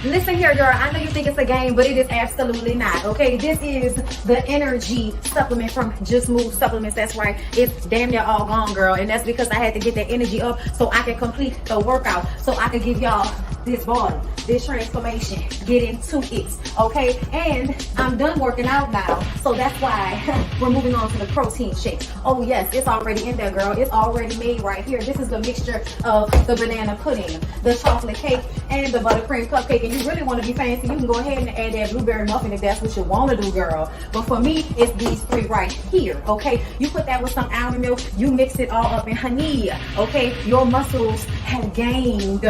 Listen here, girl. I know you think it's a game, but it is absolutely not. Okay, this is the energy supplement from Just Move Supplements. That's right. It's damn near all gone, girl, and that's because I had to get that energy up so I can complete the workout, so I can give y'all this body, this transformation, get into it. Okay, and I'm done working out now, so that's why we're moving on to the protein shake. Oh yes, it's already in there, girl. It's already made right here. This is the mixture of the banana pudding, the chocolate cake, and the buttercream cupcake. And you really want to be fancy, you can go ahead and add that blueberry muffin if that's what you want to do, girl. But for me, it's these three right here. Okay, you put that with some almond milk, you mix it all up in honey. Okay, your muscles have gained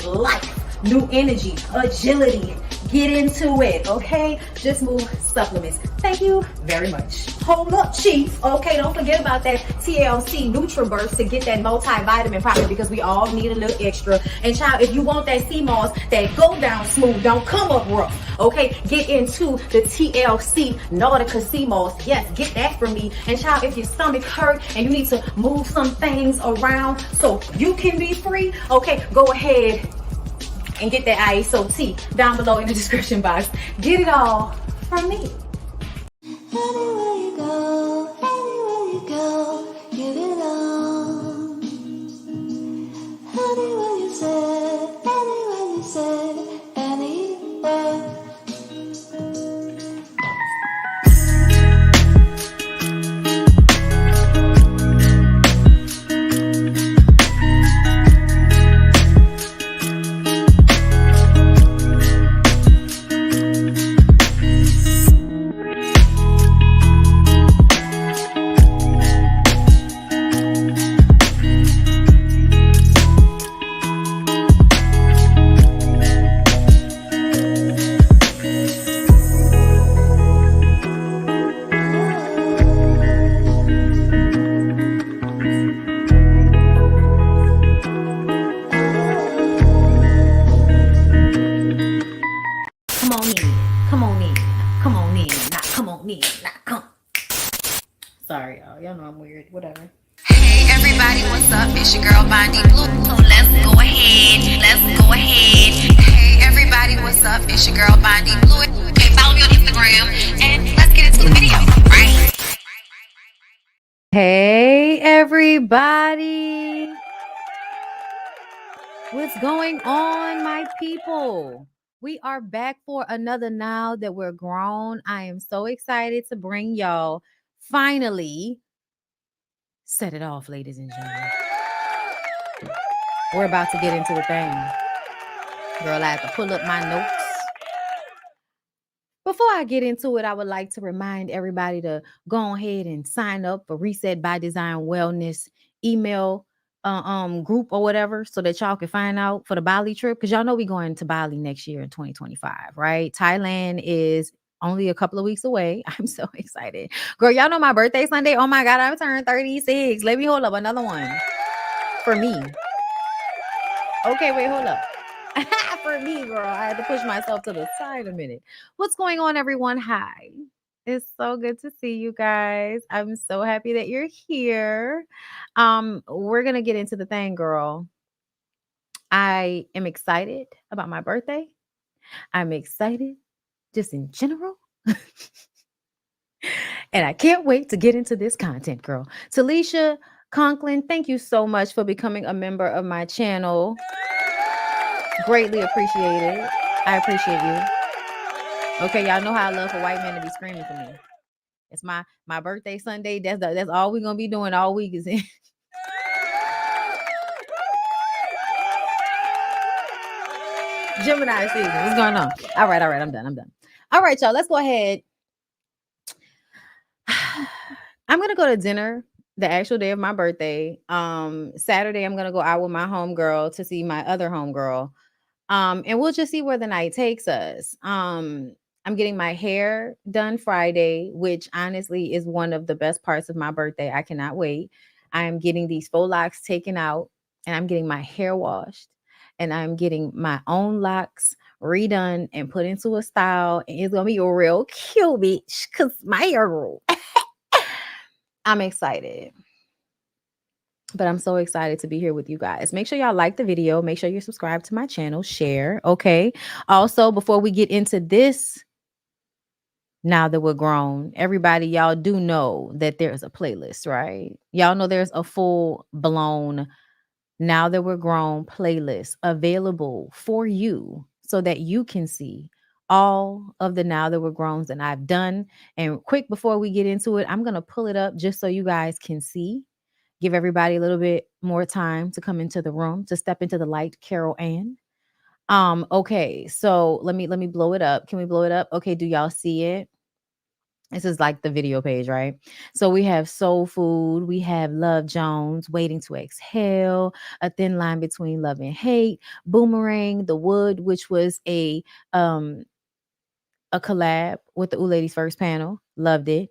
life, new energy, agility. Get into it, okay? Just Move Supplements. Thank you very much. Hold up, Chief. Okay, don't forget about that TLC NutriBurst to get that multivitamin popping, because we all need a little extra. And child, if you want that sea moss that go down smooth, don't come up rough, okay? Get into the TLC Nautica sea moss. Yes, get that from me. And child, if your stomach hurt and you need to move some things around so you can be free, okay, go ahead and get that ISO tea down below in the description box. Get it all from me. Anywhere you go, give it all. Anywhere you say, anywhere. Sorry, y'all know I'm weird. Whatever. Hey everybody, what's up? It's your girl BondyBlue. So let's go ahead. Hey everybody, what's up? It's your girl BondyBlue. Okay, follow me on Instagram and let's get into the video, right? Hey everybody. What's going on, my people? We are back for another Now That We're Grown. I am so excited to bring y'all finally set it off, ladies and gentlemen. We're about to get into the thing. Girl, I have to pull up my notes. Before I get into it, I would like to remind everybody to go ahead and sign up for Reset by Design Wellness email group or whatever, so that y'all can find out for the Bali trip, because y'all know we're going to Bali next year in 2025, right? Thailand is only a couple of weeks away. I'm so excited. Girl, y'all know my birthday Sunday. Oh my God, I turned 36. Let me hold up another one for me. Okay, wait, hold up. For me, girl, I had to push myself to the side a minute. What's going on, everyone? Hi. It's so good to see you guys. I'm so happy that you're here. We're going to get into the thing, girl. I am excited about my birthday. I'm excited just in general. And I can't wait to get into this content, girl. Talisha Conklin, thank you so much for becoming a member of my channel. Greatly appreciated. I appreciate you. Okay, y'all know how I love for white men to be screaming for me. It's my birthday Sunday. That's all we're gonna be doing all week is in. Gemini season. What's going on? All right, I'm done. All right, y'all, let's go ahead. I'm gonna go to dinner the actual day of my birthday. Saturday, I'm gonna go out with my homegirl to see my other homegirl. And we'll just see where the night takes us. I'm getting my hair done Friday, which honestly is one of the best parts of my birthday. I cannot wait. I'm getting these faux locks taken out, and I'm getting my hair washed, and I'm getting my own locks redone and put into a style. And it's gonna be a real cute bitch, because my hair grew. I'm excited. But I'm so excited to be here with you guys. Make sure y'all like the video. Make sure you're subscribed to my channel. Share. Okay. Also, before we get into this, now that we're grown, everybody, y'all do know that there's a playlist, right? Y'all know there's a full blown now that we're grown playlist available for you so that you can see all of the now that we're grown that I've done. And quick before we get into it, I'm going to pull it up just so you guys can see. Give everybody a little bit more time to come into the room, to step into the light, Carol Ann. Okay, so let me blow it up. Can we blow it up? Okay, do y'all see it? This is like the video page, right? So we have Soul Food, we have Love Jones, Waiting to Exhale, A Thin Line Between Love and Hate, Boomerang, The Wood, which was a collab with the Ooh Ladies First Panel. Loved it.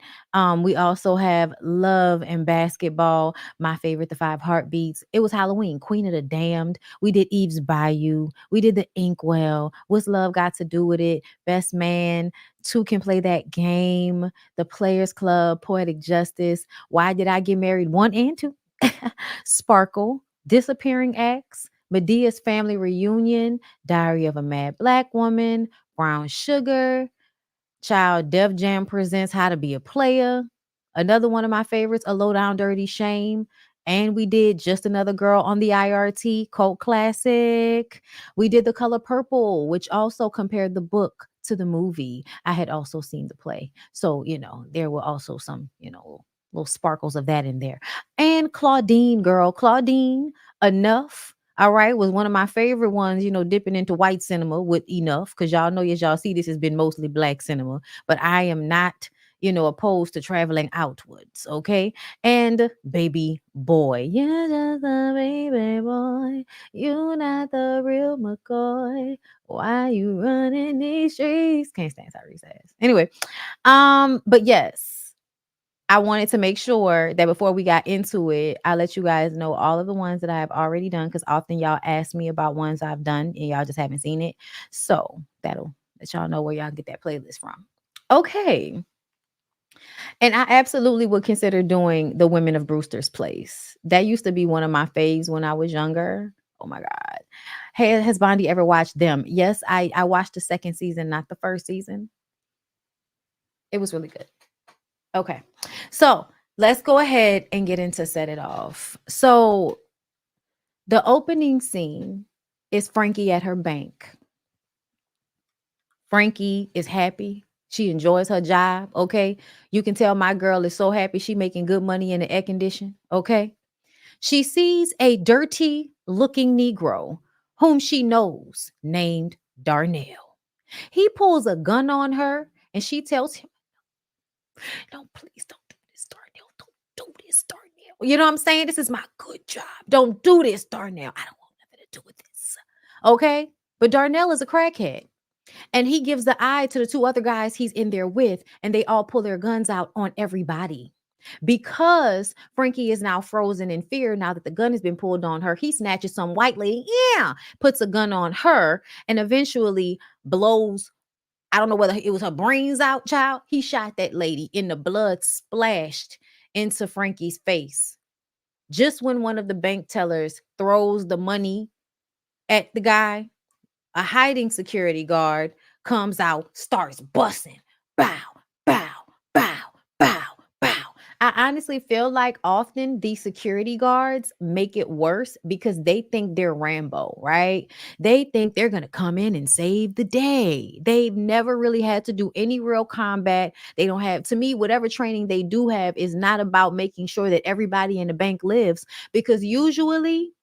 We also have Love and Basketball. My favorite, The Five Heartbeats. It was Halloween. Queen of the Damned. We did Eve's Bayou. We did The Inkwell. What's Love Got to Do with It? Best Man. Two Can Play That Game. The Players Club. Poetic Justice. Why Did I Get Married? 1 and 2. Sparkle. Disappearing Acts. Medea's Family Reunion. Diary of a Mad Black Woman. Brown Sugar. Child, Def Jam presents How to Be a Player. Another one of my favorites, A Low Down Dirty Shame. And we did Just Another Girl on the IRT, cult classic. We did The Color Purple, which also compared the book to the movie. I had also seen the play. So, there were also some, little sparkles of that in there. And Claudine, girl, Claudine, Enough. All right, was one of my favorite ones, dipping into white cinema with Enough, because y'all know, as y'all see, this has been mostly black cinema, but I am not, opposed to traveling outwards, okay? And Baby Boy, you're just a baby boy, you're not the real McCoy, why you running these streets? Can't stand Tyrese ass. Anyway, but yes, I wanted to make sure that before we got into it, I let you guys know all of the ones that I have already done, because often y'all ask me about ones I've done and y'all just haven't seen it. So that'll let y'all know where y'all get that playlist from. Okay. And I absolutely would consider doing the Women of Brewster's Place. That used to be one of my faves when I was younger. Oh my God. Hey, has Bondi ever watched them? Yes, I watched the second season, not the first season. It was really good. Okay. So let's go ahead and get into Set It Off. So the opening scene is Frankie at her bank. Frankie is happy. She enjoys her job. Okay. You can tell my girl is so happy. She making good money in the air condition. Okay. She sees a dirty looking Negro whom she knows named Darnell. He pulls a gun on her and she tells him, no, please don't do this, Darnell. Don't do this, Darnell. You know what I'm saying? This is my good job. Don't do this, Darnell. I don't want nothing to do with this. Okay? But Darnell is a crackhead. And he gives the eye to the two other guys he's in there with, and they all pull their guns out on everybody. Because Frankie is now frozen in fear now that the gun has been pulled on her, he snatches some white lady, puts a gun on her, and eventually blows, I don't know whether it was her brains out, child. He shot that lady and the blood splashed into Frankie's face. Just when one of the bank tellers throws the money at the guy, a hiding security guard comes out, starts busting. Bow, bow, bow, bow, bow. I honestly feel like often these security guards make it worse because they think they're Rambo, right? They think they're going to come in and save the day. They've never really had to do any real combat. They don't have, to me, whatever training they do have is not about making sure that everybody in the bank lives, because usually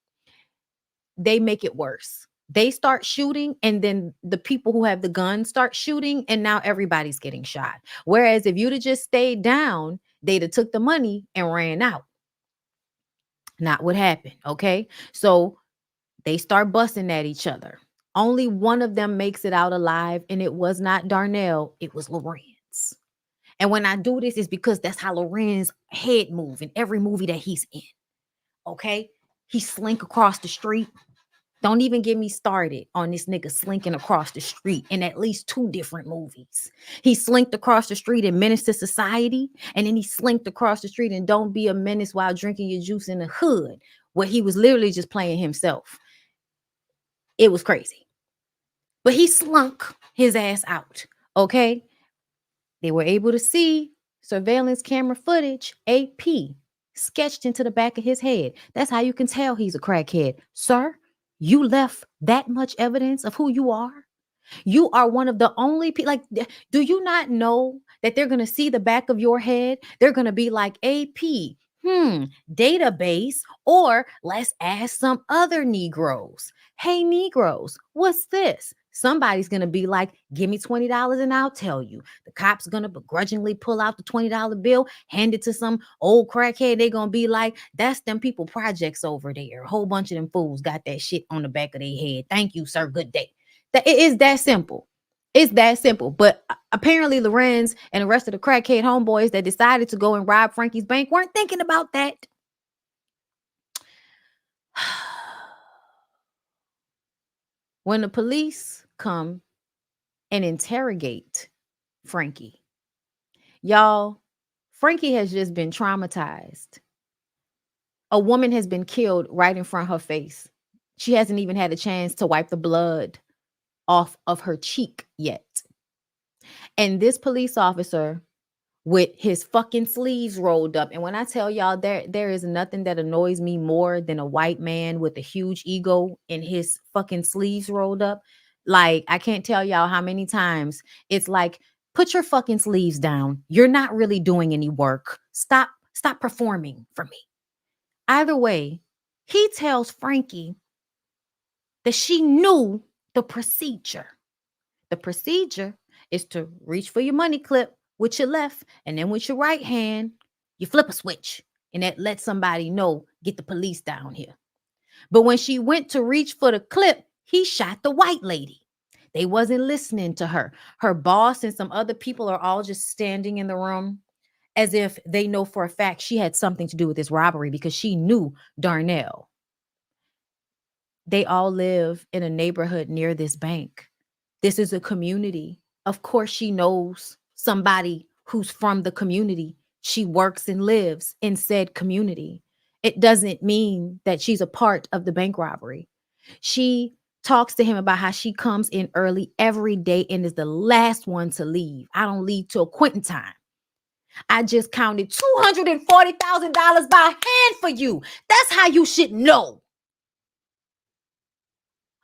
they make it worse. They start shooting, and then the people who have the gun start shooting, and now everybody's getting shot. Whereas if you'd have just stayed down, they'd have took the money and ran out. Not what happened, okay? So they start busting at each other. Only one of them makes it out alive, and it was not Darnell, it was Lorenz. And when I do this, it's because that's how Lorenz's head move in every movie that he's in, okay? He slink across the street. Don't even get me started on this nigga slinking across the street in at least 2 different movies. He slinked across the street in Menace to Society, and then he slinked across the street in Don't Be a Menace While Drinking Your Juice in the Hood, where he was literally just playing himself. It was crazy. But he slunk his ass out, okay? They were able to see surveillance camera footage, AP, sketched into the back of his head. That's how you can tell he's a crackhead. Sir, you left that much evidence of who you are? You are one of the only people. Like, do you not know that they're going to see the back of your head? They're going to be like, AP, database, or let's ask some other Negroes. Hey, Negroes, what's this? Somebody's going to be like, give me $20 and I'll tell you. The cop's going to begrudgingly pull out the $20 bill, hand it to some old crackhead. They're going to be like, that's them people projects over there. A whole bunch of them fools got that shit on the back of their head. Thank you, sir. Good day. That it is that simple. It's that simple. But apparently Lorenz and the rest of the crackhead homeboys that decided to go and rob Frankie's bank weren't thinking about that. When the police come and interrogate Frankie, y'all, Frankie has just been traumatized. A woman has been killed right in front of her face. She hasn't even had a chance to wipe the blood off of her cheek yet. And this police officer with his fucking sleeves rolled up. And when I tell y'all there is nothing that annoys me more than a white man with a huge ego and his fucking sleeves rolled up. Like, I can't tell y'all how many times it's like, put your fucking sleeves down. You're not really doing any work. Stop performing for me. Either way, he tells Frankie that she knew the procedure. The procedure is to reach for your money clip with your left, and then with your right hand, you flip a switch, and that lets somebody know, get the police down here. But when she went to reach for the clip, he shot the white lady. They wasn't listening to her. Her boss and some other people are all just standing in the room as if they know for a fact she had something to do with this robbery because she knew Darnell. They all live in a neighborhood near this bank. This is a community. Of course, she knows somebody who's from the community. She works and lives in said community. It doesn't mean that she's a part of the bank robbery. She talks to him about how she comes in early every day and is the last one to leave. I don't leave till quitting time. I just counted $240,000 by hand for you. That's how you should know.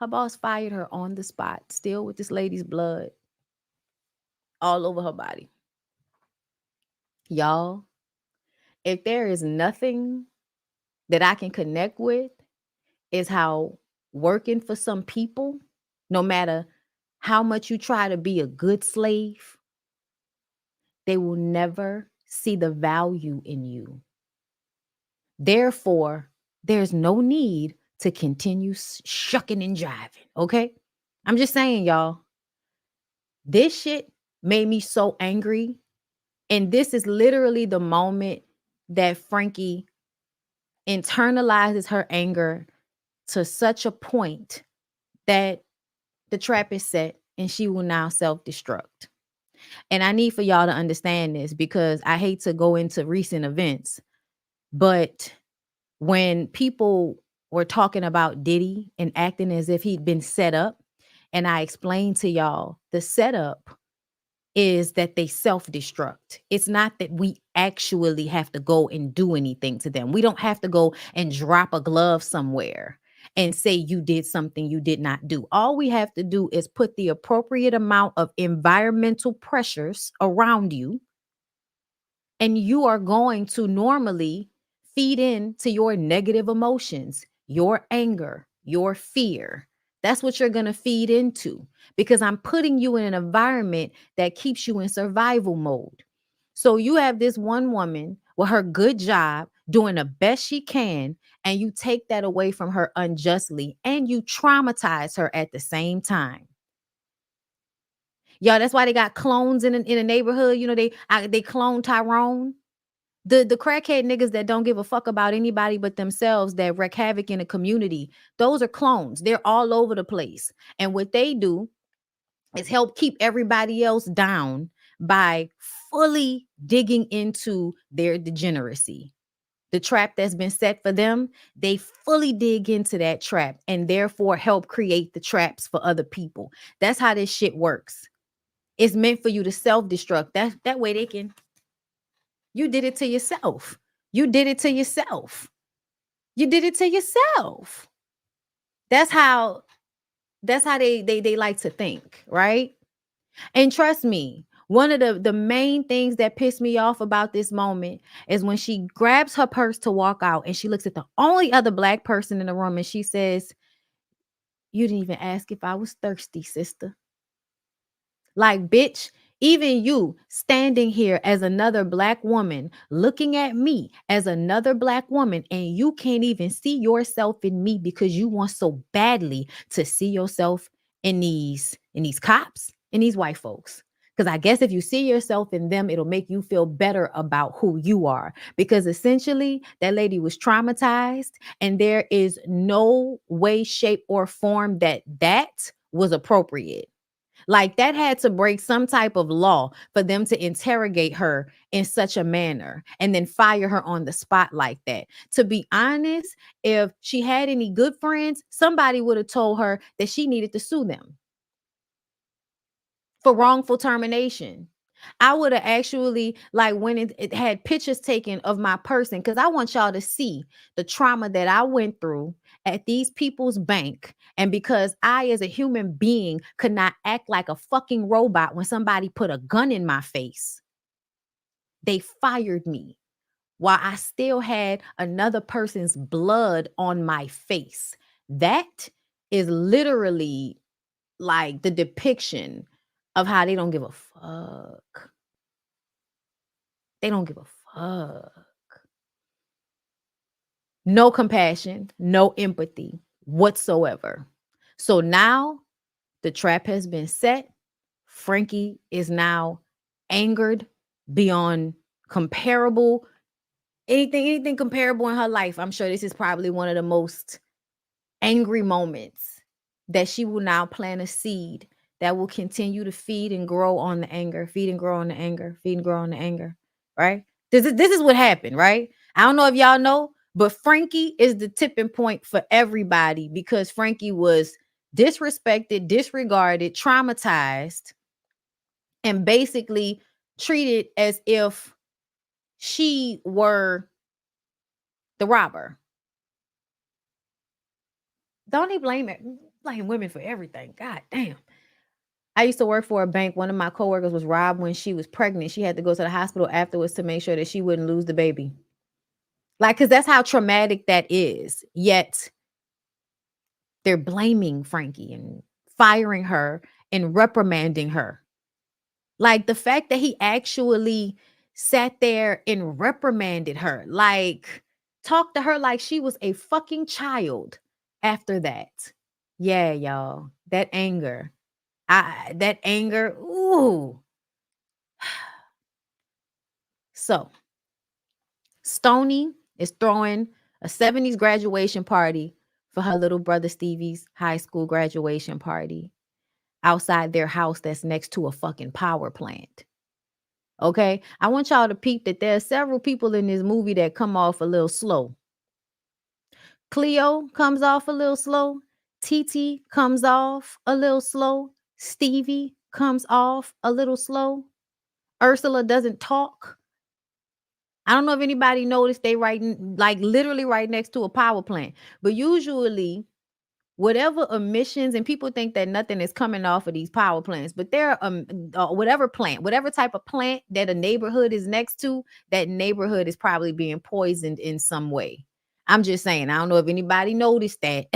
Her boss fired her on the spot, still with this lady's blood all over her body. Y'all, if there is nothing that I can connect with, is how working for some people, no matter how much you try to be a good slave, they will never see the value in you. Therefore, there's no need to continue shucking and jiving, okay? I'm just saying, y'all, this shit made me so angry. And this is literally the moment that Frankie internalizes her anger to such a point that the trap is set and she will now self-destruct. And I need for y'all to understand this because I hate to go into recent events, but when people were talking about Diddy and acting as if he'd been set up, and I explained to y'all the setup is that they self-destruct. It's not that we actually have to go and do anything to them. We don't have to go and drop a glove somewhere and say you did something you did not do. All we have to do is put the appropriate amount of environmental pressures around you, and you are going to normally feed into your negative emotions, your anger, your fear. That's what you're going to feed into because I'm putting you in an environment that keeps you in survival mode. So you have this one woman with her good job doing the best she can, and you take that away from her unjustly and you traumatize her at the same time. Y'all, that's why they got clones in a neighborhood. You know, they clone Tyrone. The crackhead niggas that don't give a fuck about anybody but themselves, that wreak havoc in a community, those are clones. They're all over the place. And what they do is help keep everybody else down by fully digging into their degeneracy. The trap that's been set for them, they fully dig into that trap and therefore help create the traps for other people. That's how this shit works. It's meant for you to self-destruct. That way they can, you did it to yourself. You did it to yourself. You did it to yourself. That's how they like to think, right? And trust me, one of the main things that pissed me off about this moment is when she grabs her purse to walk out and she looks at the only other black person in the room and she says, "You didn't even ask if I was thirsty, sister." Like, bitch, even you standing here as another black woman, looking at me as another black woman, and you can't even see yourself in me because you want so badly to see yourself in these cops and these white folks. Because I guess if you see yourself in them, it'll make you feel better about who you are. Because essentially, that lady was traumatized, and there is no way, shape, or form that was appropriate. Like, that had to break some type of law for them to interrogate her in such a manner and then fire her on the spot like that. To be honest, if she had any good friends, somebody would have told her that she needed to sue them for wrongful termination. I would have actually, like, when it had pictures taken of my person, because I want y'all to see the trauma that I went through at these people's bank. And because I, as a human being, could not act like a fucking robot when somebody put a gun in my face, they fired me while I still had another person's blood on my face. That is literally like the depiction of how they don't give a fuck. They don't give a fuck. No compassion, no empathy whatsoever. So now the trap has been set. Frankie is now angered beyond comparable, anything comparable in her life. I'm sure this is probably one of the most angry moments that she will now plant a seed that will continue to feed and grow on the anger, feed and grow on the anger, feed and grow on the anger, right? This is what happened, right? I don't know if y'all know, but Frankie is the tipping point for everybody because Frankie was disrespected, disregarded, traumatized, and basically treated as if she were the robber. Don't he blame women for everything? God damn. I used to work for a bank. One of my coworkers was robbed when she was pregnant. She had to go to the hospital afterwards to make sure that she wouldn't lose the baby. Like, because that's how traumatic that is. Yet they're blaming Frankie and firing her and reprimanding her. Like, the fact that he actually sat there and reprimanded her, like, talked to her like she was a fucking child after that. Yeah, y'all. That anger. Ooh. So, Stony is throwing a 70s graduation party for her little brother Stevie's high school graduation party outside their house that's next to a fucking power plant. Okay? I want y'all to peep that there are several people in this movie that come off a little slow. Cleo comes off a little slow. Titi comes off a little slow. Stevie comes off a little slow. Ursula doesn't talk. I don't know if anybody noticed they like literally right next to a power plant. But usually whatever emissions, and people think that nothing is coming off of these power plants, but there whatever plant, whatever type of plant that a neighborhood is next to, that neighborhood is probably being poisoned in some way. I'm just saying, I don't know if anybody noticed that.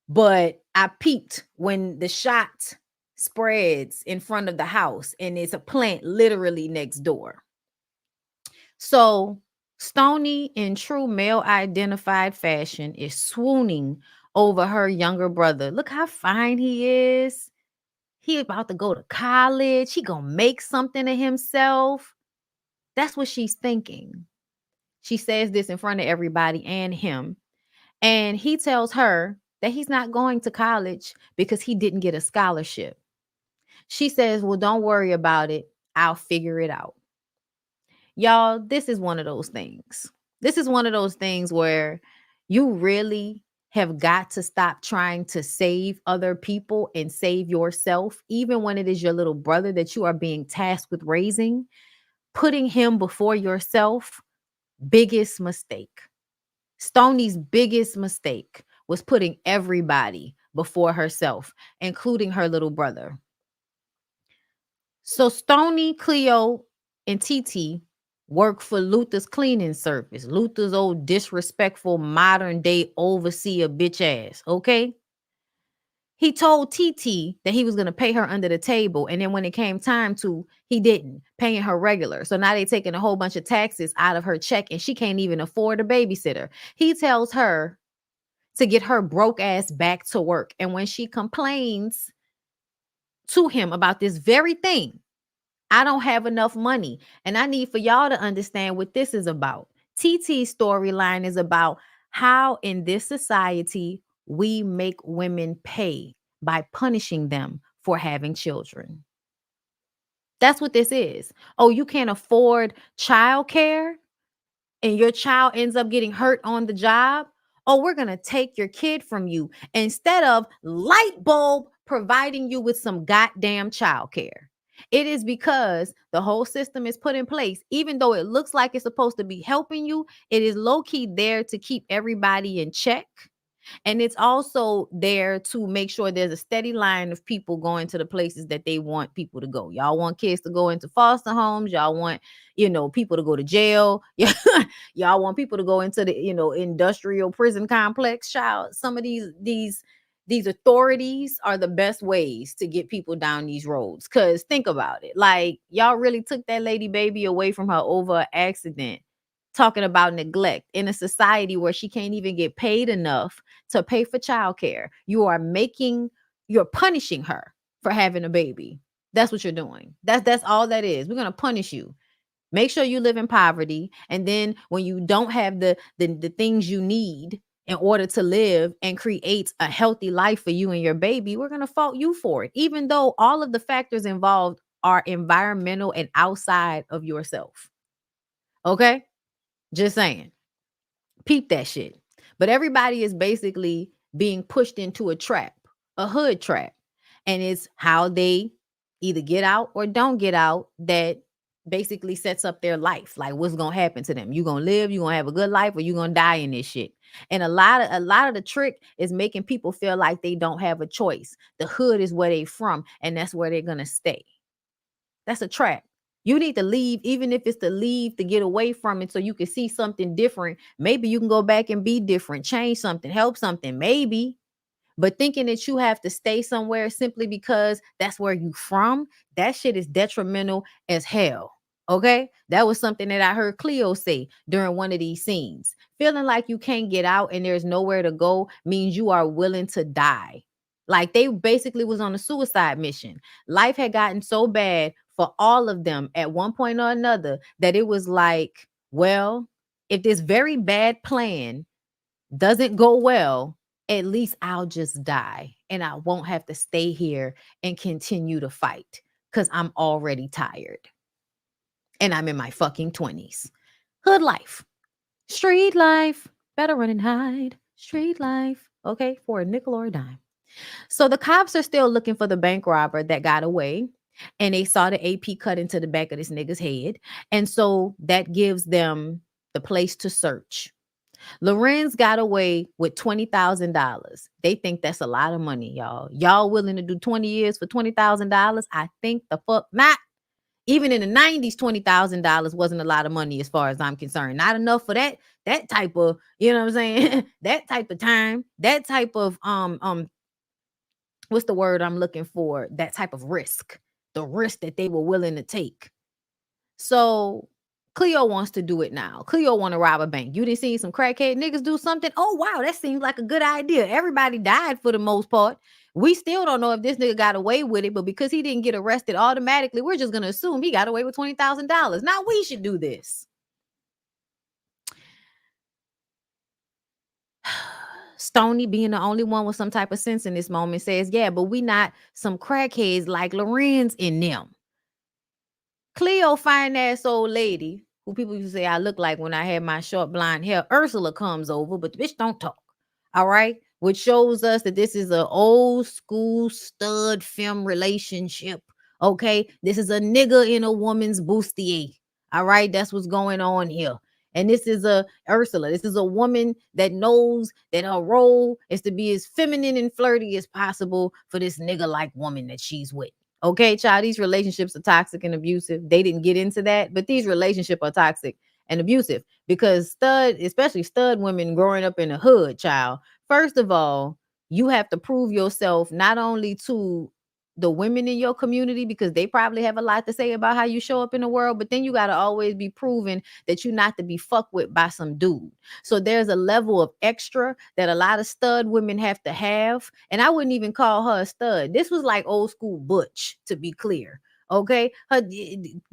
But I peeped when the shot spreads in front of the house and it's a plant literally next door. So Stony, in true male identified fashion, is swooning over her younger brother. Look how fine he is. He about to go to college. He gonna make something of himself. That's what she's thinking. She says this in front of everybody and him. And he tells her that he's not going to college because he didn't get a scholarship. She says, well, don't worry about it. I'll figure it out. Y'all, this is one of those things. This is one of those things where you really have got to stop trying to save other people and save yourself, even when it is your little brother that you are being tasked with raising. Putting him before yourself, biggest mistake. Stoney's biggest mistake was putting everybody before herself, including her little brother. So Stoney, Cleo, and Titi work for Luther's cleaning service. Luther's old disrespectful modern day overseer bitch ass. Okay. He told Titi that he was going to pay her under the table. And then when it came time to, he didn't, paying her regular. So now they're taking a whole bunch of taxes out of her check and she can't even afford a babysitter. He tells her to get her broke ass back to work. And when she complains to him about this very thing, I don't have enough money. And I need for y'all to understand what this is about. TT's storyline is about how in this society we make women pay by punishing them for having children. That's what this is. Oh, you can't afford childcare and your child ends up getting hurt on the job. Oh, we're going to take your kid from you instead of light bulb providing you with some goddamn childcare. It is because the whole system is put in place. Even though it looks like it's supposed to be helping you, it is low key there to keep everybody in check. And it's also there to make sure there's a steady line of people going to the places that they want people to go. Y'all want kids to go into foster homes. Y'all want, people to go to jail. Y'all want people to go into the, industrial prison complex. Child, some of these authorities are the best ways to get people down these roads. Cause think about it. Like y'all really took that lady baby away from her over an accident. Talking about neglect in a society where she can't even get paid enough to pay for childcare. You're punishing her for having a baby. That's what you're doing. That's all that is. We're gonna punish you. Make sure you live in poverty. And then when you don't have the things you need in order to live and create a healthy life for you and your baby, we're gonna fault you for it. Even though all of the factors involved are environmental and outside of yourself. Okay? Just saying. Peep that shit. But everybody is basically being pushed into a trap, a hood trap. And it's how they either get out or don't get out that basically sets up their life. Like what's gonna happen to them? You gonna live, you gonna have a good life, or you gonna die in this shit. And a lot of the trick is making people feel like they don't have a choice. The hood is where they from, and that's where they're gonna stay. That's a trap. You need to leave, even if it's to leave to get away from it so you can see something different. Maybe you can go back and be different, change something, help something, maybe. But thinking that you have to stay somewhere simply because that's where you from, that shit is detrimental as hell. Okay? That was something that I heard Cleo say during one of these scenes. Feeling like you can't get out and there's nowhere to go means you are willing to die. Like they basically was on a suicide mission. Life had gotten so bad for all of them at one point or another that it was like, well, if this very bad plan doesn't go well, at least I'll just die and I won't have to stay here and continue to fight because I'm already tired and I'm in my fucking 20s. Hood life, street life, better run and hide, street life. Okay, for a nickel or a dime. So the cops are still looking for the bank robber that got away. And they saw the AP cut into the back of this nigga's head. And so that gives them the place to search. Lorenz got away with $20,000. They think that's a lot of money, y'all. Y'all willing to do 20 years for $20,000? I think the fuck not. Even in the 90s, $20,000 wasn't a lot of money as far as I'm concerned. Not enough for that type of, you know what I'm saying? That type of time, that type of what's the word I'm looking for? That type of risk. The risk that they were willing to take. So Cleo wants to do it now. Cleo want to rob a bank. You didn't see some crackhead niggas do something? Oh, wow, that seems like a good idea. Everybody died for the most part. We still don't know if this nigga got away with it, but because he didn't get arrested automatically, we're just going to assume he got away with $20,000. Now we should do this. Stony, being the only one with some type of sense in this moment, says, yeah, but we not some crackheads like Lorenz in them. Cleo, fine ass old lady, who people used to say I look like when I had my short blonde hair. Ursula comes over, but the bitch don't talk. All right. Which shows us that this is an old school stud femme relationship. Okay. This is a nigga in a woman's bustier. All right. That's what's going on here. And this is a Ursula. This is a woman that knows that her role is to be as feminine and flirty as possible for this nigga like woman that she's with. Okay, child, these relationships are toxic and abusive. They didn't get into that, but these relationships are toxic and abusive because especially stud women growing up in the hood, child. First of all, you have to prove yourself not only to the women in your community because they probably have a lot to say about how you show up in the world, but then you got to always be proven that you're not to be fucked with by some dude. So there's a level of extra that a lot of stud women have to have. And I wouldn't even call her a stud. This was like old school butch, to be clear. Okay, her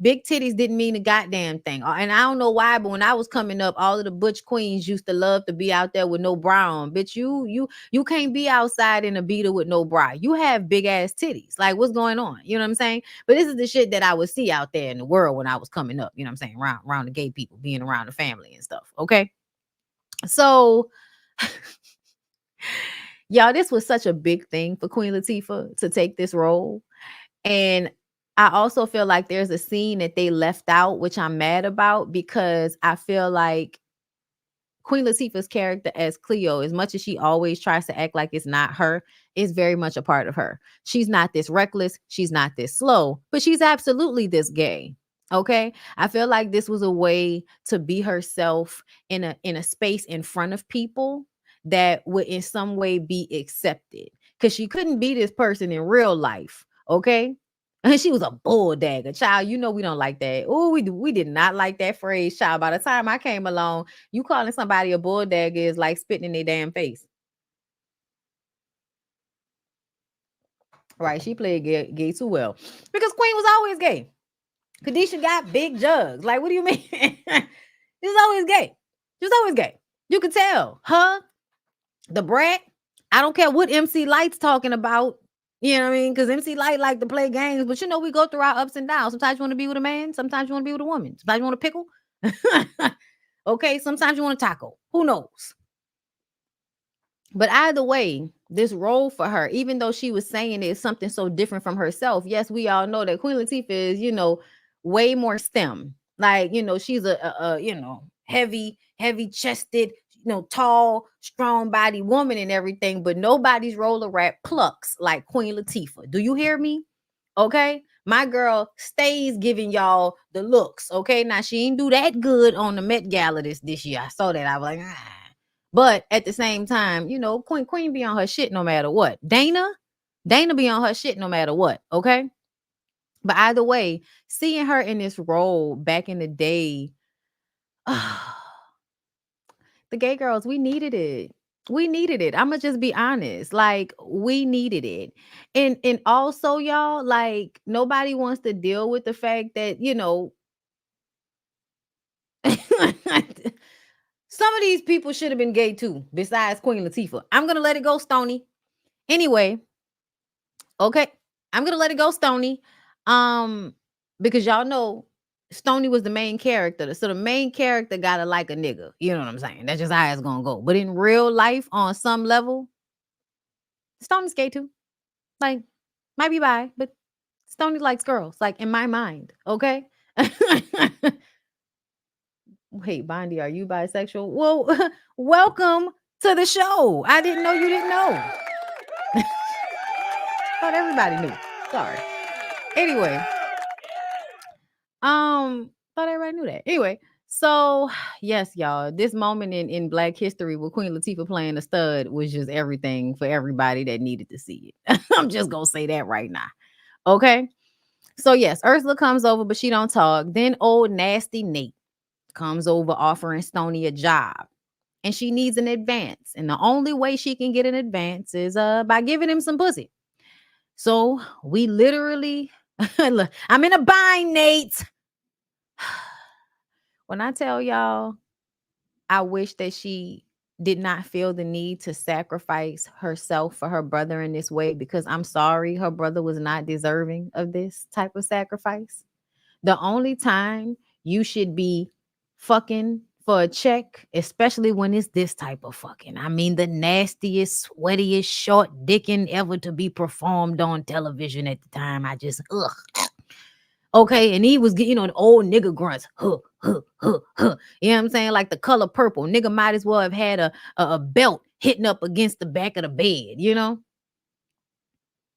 big titties didn't mean a goddamn thing, and I don't know why, but when I was coming up, all of the butch queens used to love to be out there with no bra on. Bitch, you can't be outside in a beater with no bra. You have big ass titties. Like, what's going on? You know what I'm saying? But this is the shit that I would see out there in the world when I was coming up. You know what I'm saying? Around the gay people, being around the family and stuff. Okay, so. Y'all, this was such a big thing for Queen Latifah to take this role. And I also feel like there's a scene that they left out, which I'm mad about because I feel like Queen Latifah's character as Cleo, as much as she always tries to act like it's not her, is very much a part of her. She's not this reckless. She's not this slow, but she's absolutely this gay. Okay. I feel like this was a way to be herself in a space in front of people that would in some way be accepted. Because she couldn't be this person in real life. Okay. And she was a bull dagger. Child, you know we don't like that. Oh, we did not like that phrase, child. By the time I came along, you calling somebody a bull dagger is like spitting in their damn face. Right? She played gay too well. Because Queen was always gay. Kadisha got big jugs. Like, what do you mean? She's always gay. She was always gay. You could tell. Her, the brat. I don't care what MC Light's talking about. You know what I mean? Because MC Light like to play games, but you know, we go through our ups and downs. Sometimes you want to be with a man. Sometimes you want to be with a woman. Sometimes you want a pickle. Okay. Sometimes you want a taco. Who knows? But either way, this role for her, even though she was saying it's something so different from herself. Yes, we all know that Queen Latifah is, way more STEM. Like, she's a heavy chested, tall, strong body woman and everything, but nobody's roller rat plucks like Queen Latifah. Do you hear me? Okay. My girl stays giving y'all the looks. Okay. Now she ain't do that good on the Met Gala this year. I saw that. I was like, ah. But at the same time, Queen be on her shit no matter what. Dana be on her shit no matter what. Okay. But either way, seeing her in this role back in the day, the gay girls, we needed it. We needed it. I'm gonna just be honest. Like, we needed it. And also, y'all, like, nobody wants to deal with the fact that, some of these people should have been gay too, besides Queen Latifah. I'm gonna let it go, Stony. Anyway, okay. I'm gonna let it go, Stony. Because y'all know Stony was the main character. So the main character gotta like a nigga. You know what I'm saying? That's just how it's gonna go. But in real life, on some level, Stony's gay too. Like, might be bi, but Stony likes girls, like in my mind. Okay. Wait, Bondi, are you bisexual? Well, welcome to the show. I didn't know you didn't know. Thought everybody knew. Sorry. Anyway, thought everybody knew that. Anyway, so yes, y'all, this moment in Black history with Queen Latifah playing a stud was just everything for everybody that needed to see it. I'm just gonna say that right now. Okay. So yes, Ursula comes over, but she don't talk. Then old nasty Nate. comes over offering Stony a job. And she needs an advance. And the only way she can get an advance is by giving him some pussy. So we literally, look, I'm in a bind, Nate. When I tell y'all, I wish that she did not feel the need to sacrifice herself for her brother in this way, because I'm sorry, her brother was not deserving of this type of sacrifice. The only time you should be fucking for a check, especially when it's this type of fucking, I mean, the nastiest, sweatiest, short dicking ever to be performed on television at the time. I just, ugh. Okay, and he was getting, the old nigga grunts. Huh, huh, huh, huh. You know what I'm saying? Like the color purple. Nigga might as well have had a belt hitting up against the back of the bed.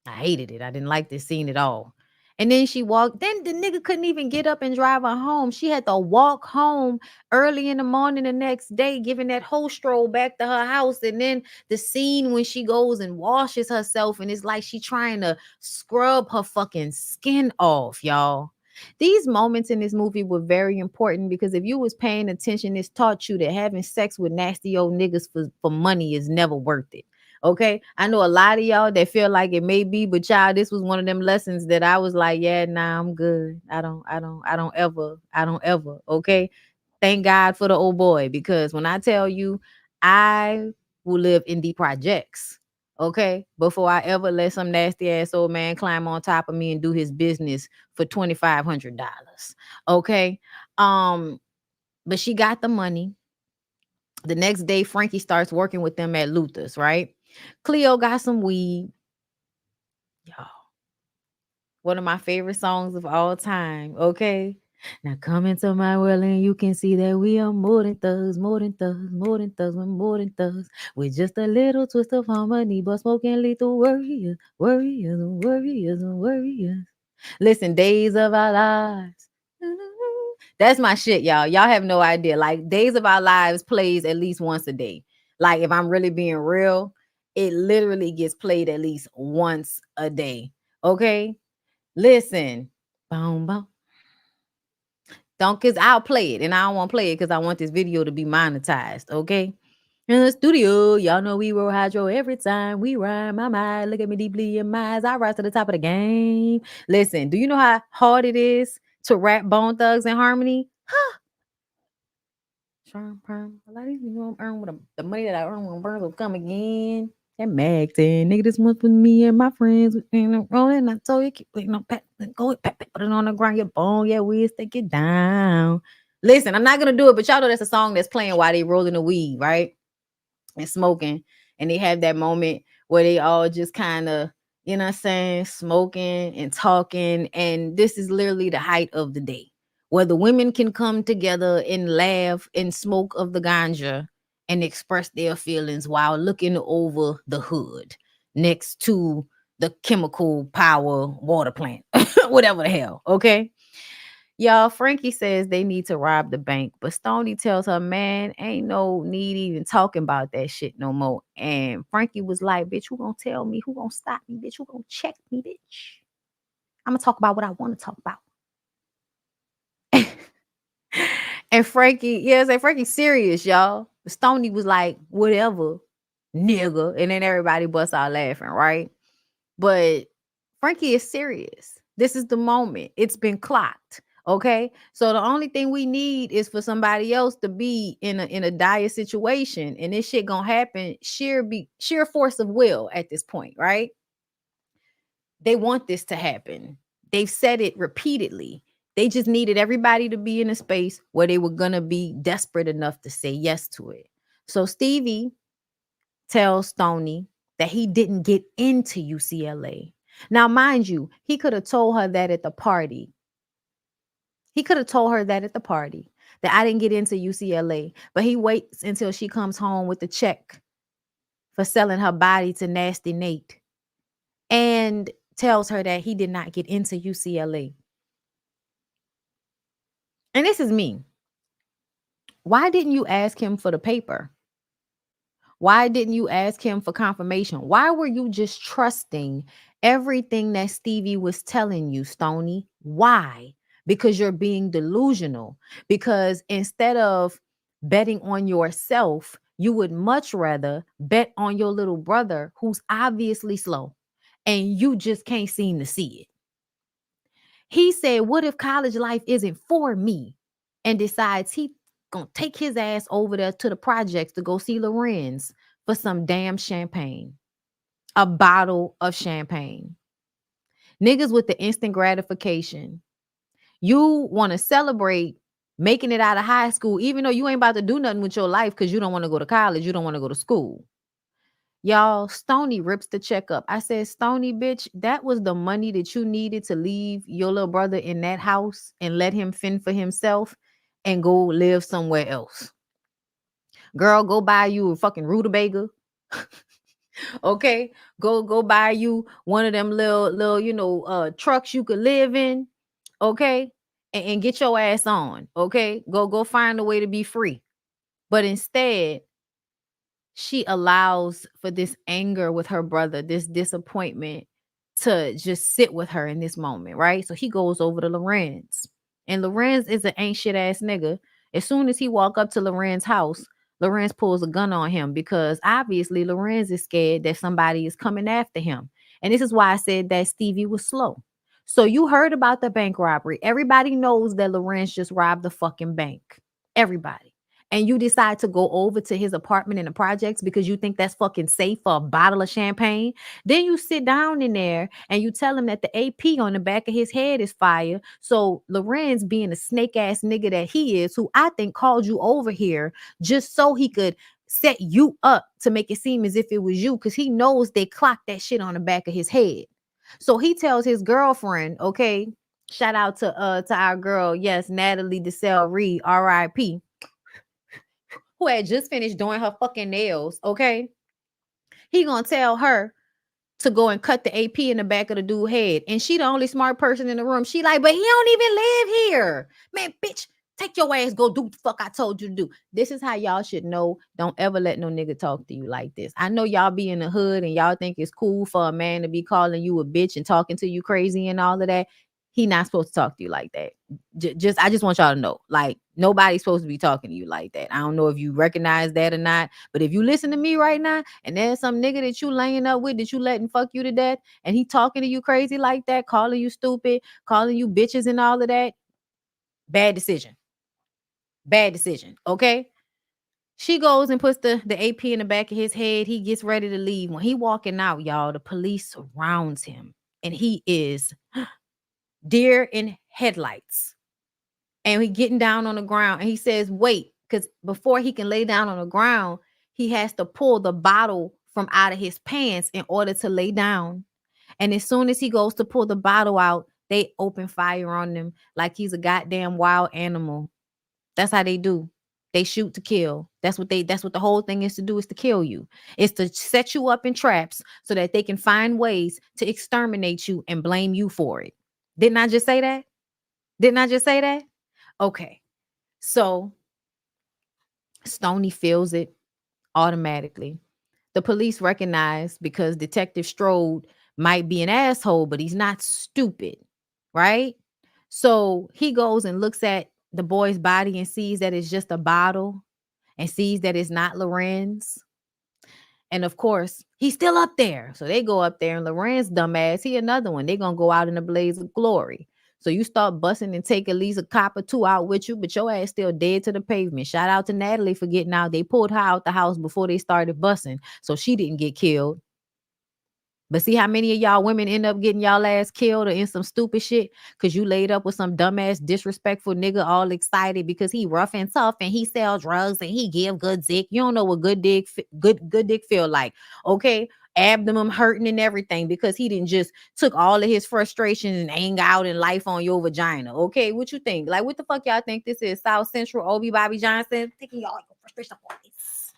I hated it. I didn't like this scene at all. And then she walked. Then the nigga couldn't even get up and drive her home. She had to walk home early in the morning the next day, giving that whole stroll back to her house. And then the scene when she goes and washes herself, and it's like she trying to scrub her fucking skin off, y'all. These moments in this movie were very important, because if you was paying attention, this taught you that having sex with nasty old niggas for money is never worth it. Okay. I know a lot of y'all that feel like it may be, but child, this was one of them lessons that I was like, yeah, nah, I'm good. I don't ever. Okay. Thank God for the old boy, because when I tell you, I will live in the projects. Okay. Before I ever let some nasty ass old man climb on top of me and do his business for $2,500. Okay. But she got the money. The next day, Frankie starts working with them at Luther's, right? Cleo got some weed. Y'all, one of my favorite songs of all time. Okay. Now come into my world and you can see that we are more than thugs, more than thugs, more than thugs, we're more than thugs. With just a little twist of harmony, but smoking lethal warriors, warriors, warriors, warriors. Listen, days of our lives. That's my shit, y'all. Y'all have no idea. Like, Days of Our Lives plays at least once a day. Like, if I'm really being real, it literally gets played at least once a day. Okay? Listen. Boom, boom. Don't, because I'll play it, and I don't want to play it because I want this video to be monetized. Okay? In the studio, y'all know we roll hydro every time we rhyme. My mind, look at me deeply in my eyes. I rise to the top of the game. Listen, do you know how hard it is to rap Bone Thugs and Harmony? A lot of these niggas earn with the money that I earn when Burns will come again. That Mag 10, nigga, this month with me and my friends, rolling. I told you, keep putting on pat, go pat, put it on the ground, your bone, yeah, we take it down. Listen, I'm not gonna do it, but y'all know that's a song that's playing while they rolling the weed, right? And smoking, and they have that moment where they all just kind of, you know what I'm saying, smoking and talking, and this is literally the height of the day, where the women can come together and laugh and smoke of the ganja and express their feelings while looking over the hood next to the chemical power water plant, whatever the hell. Okay. Y'all, Frankie says they need to rob the bank, but Stony tells her, man, ain't no need even talking about that shit no more. And Frankie was like, bitch, who gonna tell me? Who gonna stop me? Bitch, who gonna check me, bitch? I'm gonna talk about what I want to talk about. And Frankie, yeah, say Frankie's serious, y'all. Stony was like, whatever, nigga. And then everybody busts out laughing, right? But Frankie is serious. This is the moment. It's been clocked. Okay. So the only thing we need is for somebody else to be in a dire situation. And this shit gonna happen sheer force of will at this point, right? They want this to happen. They've said it repeatedly. They just needed everybody to be in a space where they were gonna be desperate enough to say yes to it. So Stevie tells Stony that he didn't get into UCLA. Now, mind you, he could have told her that at the party. He could have told her that at the party, that I didn't get into UCLA, but he waits until she comes home with the check for selling her body to Nasty Nate and tells her that he did not get into UCLA. And this is me. Why didn't you ask him for the paper? Why didn't you ask him for confirmation? Why were you just trusting everything that Stevie was telling you, Stony? Why? because you're being delusional. Because instead of betting on yourself, you would much rather bet on your little brother who's obviously slow and you just can't seem to see it. He said, what if college life isn't for me? And decides he gonna take his ass over there to the projects to go see Lorenz for some damn champagne. A bottle of champagne. Niggas with the instant gratification. You want to celebrate making it out of high school, even though you ain't about to do nothing with your life because you don't want to go to college, you don't want to go to school. Y'all, Stony rips the check up. I said, Stony, bitch, that was the money that you needed to leave your little brother in that house and let him fend for himself and go live somewhere else. Girl, go buy you a fucking rutabaga. Okay, go buy you one of them little trucks you could live in. Okay, and get your ass on. Okay, go find a way to be free. But instead, she allows for this anger with her brother, this disappointment to just sit with her in this moment, right? So he goes over to Lorenz. And Lorenz is an ain't shit ass nigga. As soon as he walk up to Lorenz's house, Lorenz pulls a gun on him because obviously Lorenz is scared that somebody is coming after him. And this is why I said that Stevie was slow. So you heard about the bank robbery. Everybody knows that Lorenz just robbed the fucking bank. Everybody. And you decide to go over to his apartment in the projects because you think that's fucking safe for a bottle of champagne. Then you sit down in there and you tell him that the AP on the back of his head is fire. So Lorenz, being a snake ass nigga that he is, who I think called you over here just so he could set you up to make it seem as if it was you, because he knows they clocked that shit on the back of his head. So he tells his girlfriend, okay, shout out to our girl, yes, Natalie DeSalle Reed, R.I.P., who had just finished doing her fucking nails, okay? He gonna tell her to go and cut the AP in the back of the dude's head. And she the only smart person in the room. She like, but he don't even live here. Man, bitch, take your ass, go do what the fuck I told you to do. This is how y'all should know. Don't ever let no nigga talk to you like this. I know y'all be in the hood and y'all think it's cool for a man to be calling you a bitch and talking to you crazy and all of that. He not supposed to talk to you like that. I just want y'all to know, like, nobody's supposed to be talking to you like that. I don't know if you recognize that or not, but if you listen to me right now and there's some nigga that you laying up with that you letting fuck you to death and he talking to you crazy like that, calling you stupid, calling you bitches and all of that, bad decision. Bad decision. Okay. She goes and puts the AP in the back of his head. He gets ready to leave. When he walking out, y'all, the police surrounds him and he is deer in headlights. And he getting down on the ground and he says, wait, because before he can lay down on the ground, he has to pull the bottle from out of his pants in order to lay down. And as soon as he goes to pull the bottle out, they open fire on him like he's a goddamn wild animal. That's how they do. They shoot to kill. That's what the whole thing is to do, is to kill you. It's to set you up in traps so that they can find ways to exterminate you and blame you for it. Didn't I just say that? Didn't I just say that? Okay. So Stony feels it automatically. The police recognize, because Detective Strode might be an asshole, but he's not stupid, right? So he goes and looks at the boy's body and sees that it's just a bottle and sees that it's not Lorenz. And of course, he's still up there. So they go up there and Lorenz dumbass, he another one. They're going to go out in a blaze of glory. So you start busting and take at least a cop or two out with you, but your ass still dead to the pavement. Shout out to Natalie for getting out. They pulled her out the house before they started busting, so she didn't get killed. But see how many of y'all women end up getting y'all ass killed or in some stupid shit because you laid up with some dumbass disrespectful nigga all excited because he rough and tough and he sell drugs and he give good dick. You don't know what good dick feel like. Okay, abdomen hurting and everything because he didn't just took all of his frustration and anger out in life on your vagina. Okay, what you think? Like, what the fuck y'all think this is? South Central Obi Bobby Johnson taking y'all like frustration on this.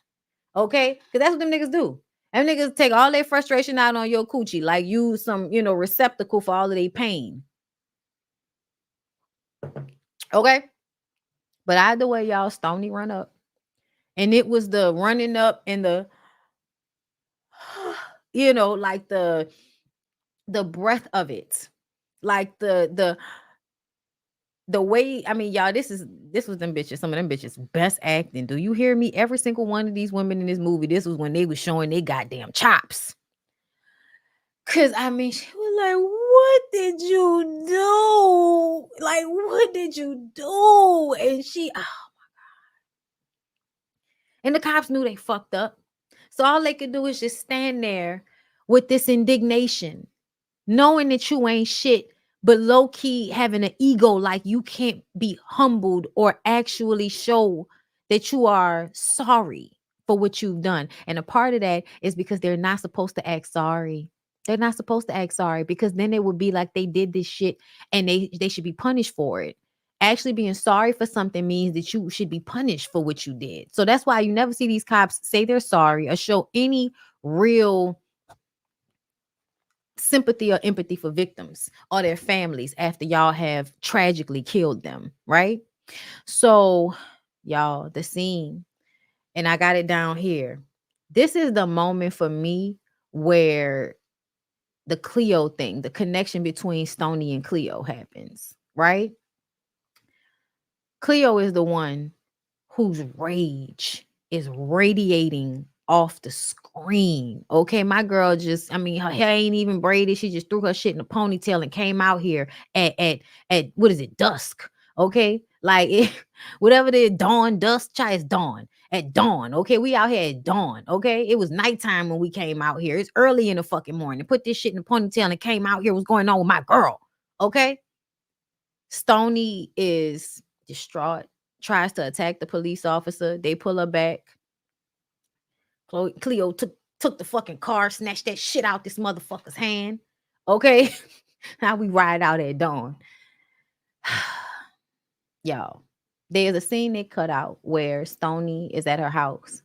Okay, because that's what them niggas do. Them niggas take all their frustration out on your coochie, like you some, receptacle for all of their pain. Okay? But either way, y'all, Stony run up. And it was the running up and the, like the breath of it. Like the the way, I mean, y'all, this was them bitches, some of them bitches best acting. Do you hear me? Every single one of these women in this movie, this was when they was showing their goddamn chops. Cause I mean, she was like, "What did you do? Like, what did you do?" And and the cops knew they fucked up. So all they could do is just stand there with this indignation, knowing that you ain't shit, but low key having an ego like you can't be humbled or actually show that you are sorry for what you've done. And a part of that is because they're not supposed to act sorry. They're not supposed to act sorry because then it would be like they did this shit and they should be punished for it. Actually being sorry for something means that you should be punished for what you did. So that's why you never see these cops say they're sorry or show any real sympathy or empathy for victims or their families after y'all have tragically killed them, right? So, y'all, the scene, and I got it down here. This is the moment for me where the Cleo thing, the connection between Stony and Cleo happens, right? Cleo is the one whose rage is radiating off the screen. Okay, my girl just, I mean, her hair ain't even braided. She just threw her shit in a ponytail and came out here at what is it, dusk? Okay, like whatever the dawn, dusk, child, it's dawn. At dawn, okay, we out here at dawn. Okay, it was nighttime when we came out here. It's early in the fucking morning. Put this shit in a ponytail and came out here. What's going on with my girl? Okay, Stony is distraught, tries to attack the police officer. They pull her back. Cleo took the fucking car, snatched that shit out this motherfucker's hand. Okay. Now we ride out at dawn. Y'all, there's a scene they cut out where Stony is at her house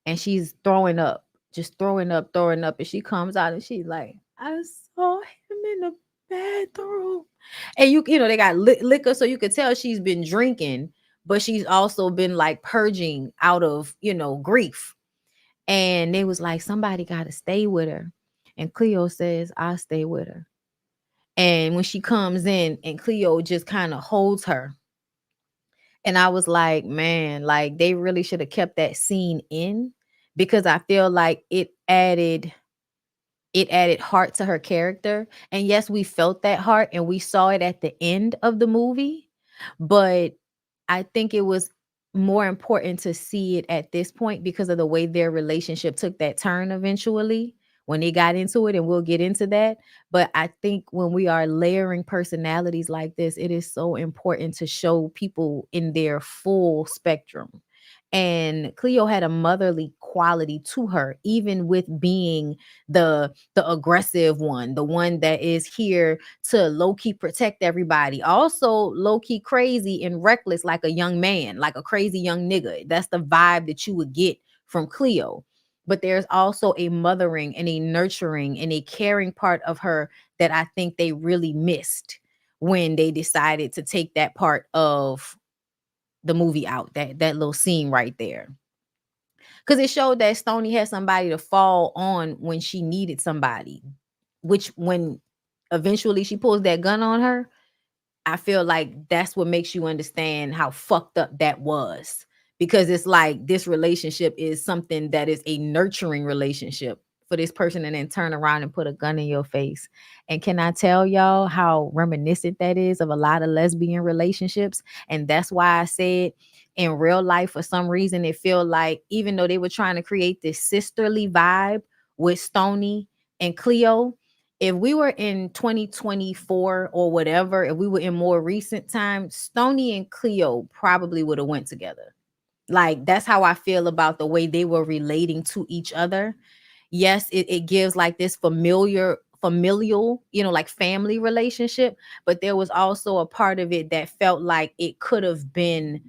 and she's throwing up, just throwing up, throwing up. And she comes out and she's like, I saw him in the bathroom. And you know, they got liquor, so you could tell she's been drinking, but she's also been like purging out of, you know, grief. And they was like, somebody got to stay with her. And Cleo says, I'll stay with her. And when she comes in and Cleo just kind of holds her. And I was like, man, like they really should have kept that scene in because I feel like it added heart to her character. And yes, we felt that heart and we saw it at the end of the movie, but I think it was more important to see it at this point because of the way their relationship took that turn eventually when they got into it, and we'll get into that. But I think when we are layering personalities like this, it is so important to show people in their full spectrum. And Cleo had a motherly quality to her, even with being the aggressive one, the one that is here to low-key protect everybody, also low-key crazy and reckless like a young man, like a crazy young nigga. That's the vibe that you would get from Cleo. But there's also a mothering and a nurturing and a caring part of her that I think they really missed when they decided to take that part of the movie out, that little scene right there, because it showed that Stony had somebody to fall on when she needed somebody, which when eventually she pulls that gun on her, I feel like that's what makes you understand how fucked up that was. Because it's like this relationship is something that is a nurturing relationship for this person and then turn around and put a gun in your face. And can I tell y'all how reminiscent that is of a lot of lesbian relationships? And that's why I said in real life, for some reason, it feel like even though they were trying to create this sisterly vibe with Stony and Cleo, if we were in 2024 or whatever, if we were in more recent times, Stony and Cleo probably would have went together. Like that's how I feel about the way they were relating to each other. Yes, it gives like this familial, you know, like family relationship, but there was also a part of it that felt like it could have been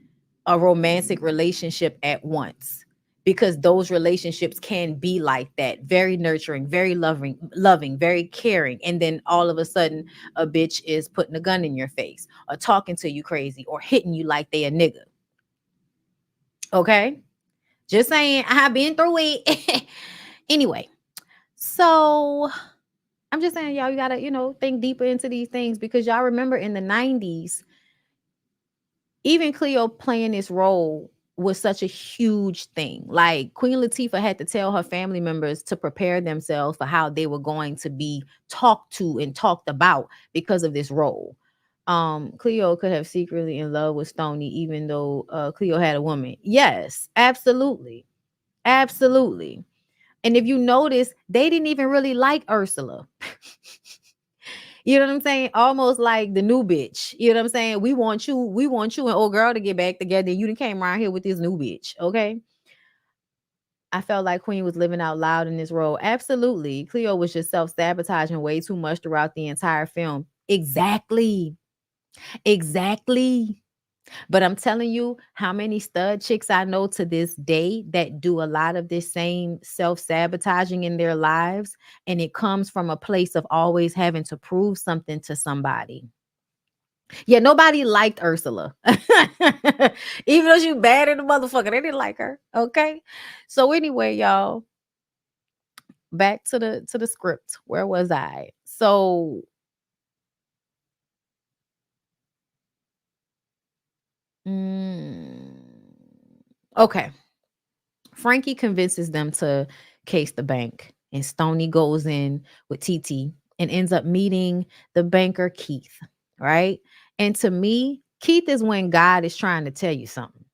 a romantic relationship at once, because those relationships can be like that, very nurturing, very loving, very caring, and then all of a sudden a bitch is putting a gun in your face or talking to you crazy or hitting you like they a nigga. Okay, just saying, I've been through it. Anyway, so I'm just saying, y'all, you gotta, you know, think deeper into these things, because y'all remember in the 90s, even Cleo playing this role was such a huge thing. Like Queen Latifah had to tell her family members to prepare themselves for how they were going to be talked to and talked about because of this role. Cleo could have secretly in love with Stony even though Cleo had a woman. Yes, absolutely. Absolutely. And if you notice, they didn't even really like Ursula. You know what I'm saying? Almost like the new bitch. You know what I'm saying? We want you and old girl to get back together. You done came around here with this new bitch. Okay. I felt like Queen was living out loud in this role. Absolutely. Cleo was just self-sabotaging way too much throughout the entire film. Exactly. Exactly. But I'm telling you, how many stud chicks I know to this day that do a lot of this same self-sabotaging in their lives. And it comes from a place of always having to prove something to somebody. Yeah, nobody liked Ursula. Even though she bad in the motherfucker, they didn't like her. Okay. So anyway, y'all, back to the script. Where was I? So mm, okay. Frankie convinces them to case the bank, and Stony goes in with Titi and ends up meeting the banker Keith, right? And to me, Keith is when God is trying to tell you something.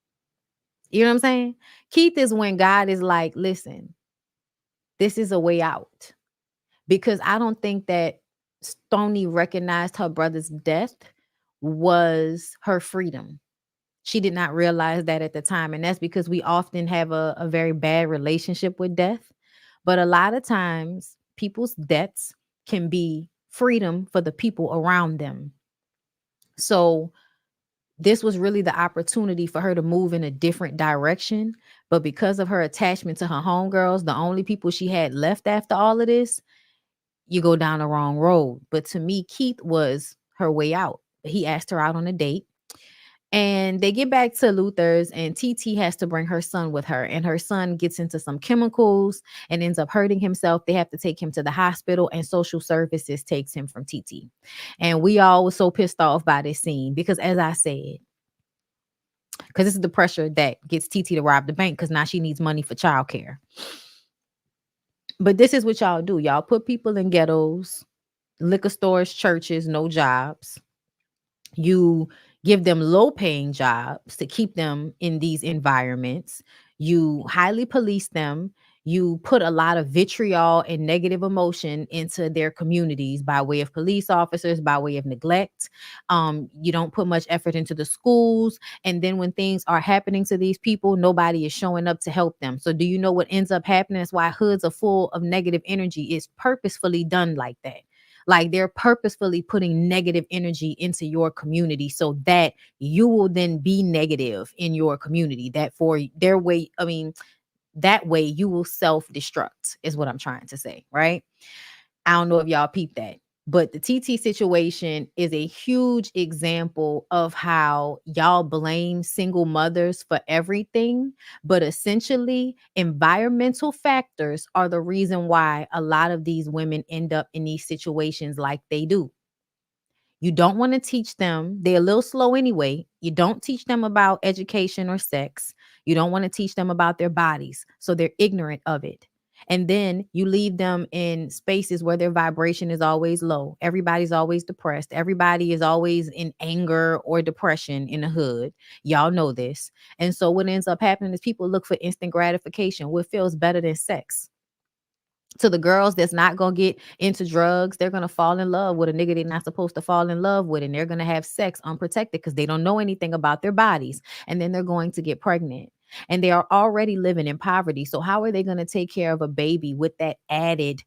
You know what I'm saying? Keith is when God is like, listen, this is a way out. Because I don't think that Stony recognized her brother's death was her freedom. She did not realize that at the time. And that's because we often have a very bad relationship with death. But a lot of times, people's deaths can be freedom for the people around them. So this was really the opportunity for her to move in a different direction. But because of her attachment to her homegirls, the only people she had left after all of this, you go down the wrong road. But to me, Keith was her way out. He asked her out on a date. And they get back to Luther's, and TT has to bring her son with her. And her son gets into some chemicals and ends up hurting himself. They have to take him to the hospital, and social services takes him from TT. And we all were so pissed off by this scene because, as I said, because this is the pressure that gets TT to rob the bank because now she needs money for childcare. But this is what y'all do. Y'all put people in ghettos, liquor stores, churches, no jobs. You give them low paying jobs to keep them in these environments. You highly police them. You put a lot of vitriol and negative emotion into their communities by way of police officers, by way of neglect. You don't put much effort into the schools. And then when things are happening to these people, nobody is showing up to help them. So do you know what ends up happening? That's why hoods are full of negative energy. It's purposefully done like that. Like they're purposefully putting negative energy into your community so that you will then be negative in your community. That for their way, I mean, that way you will self-destruct, is what I'm trying to say, right? I don't know if y'all peep that. But the TT situation is a huge example of how y'all blame single mothers for everything. But essentially, environmental factors are the reason why a lot of these women end up in these situations like they do. You don't want to teach them. They're a little slow anyway. You don't teach them about education or sex. You don't want to teach them about their bodies. So they're ignorant of it. And then you leave them in spaces where their vibration is always low. Everybody's always depressed. Everybody is always in anger or depression in the hood. Y'all know this. And so what ends up happening is people look for instant gratification. What feels better than sex? To the girls that's not gonna get into drugs, they're gonna fall in love with a nigga they're not supposed to fall in love with, and they're gonna have sex unprotected because they don't know anything about their bodies, and then they're going to get pregnant. And they are already living in poverty. So how are they gonna take care of a baby with that added,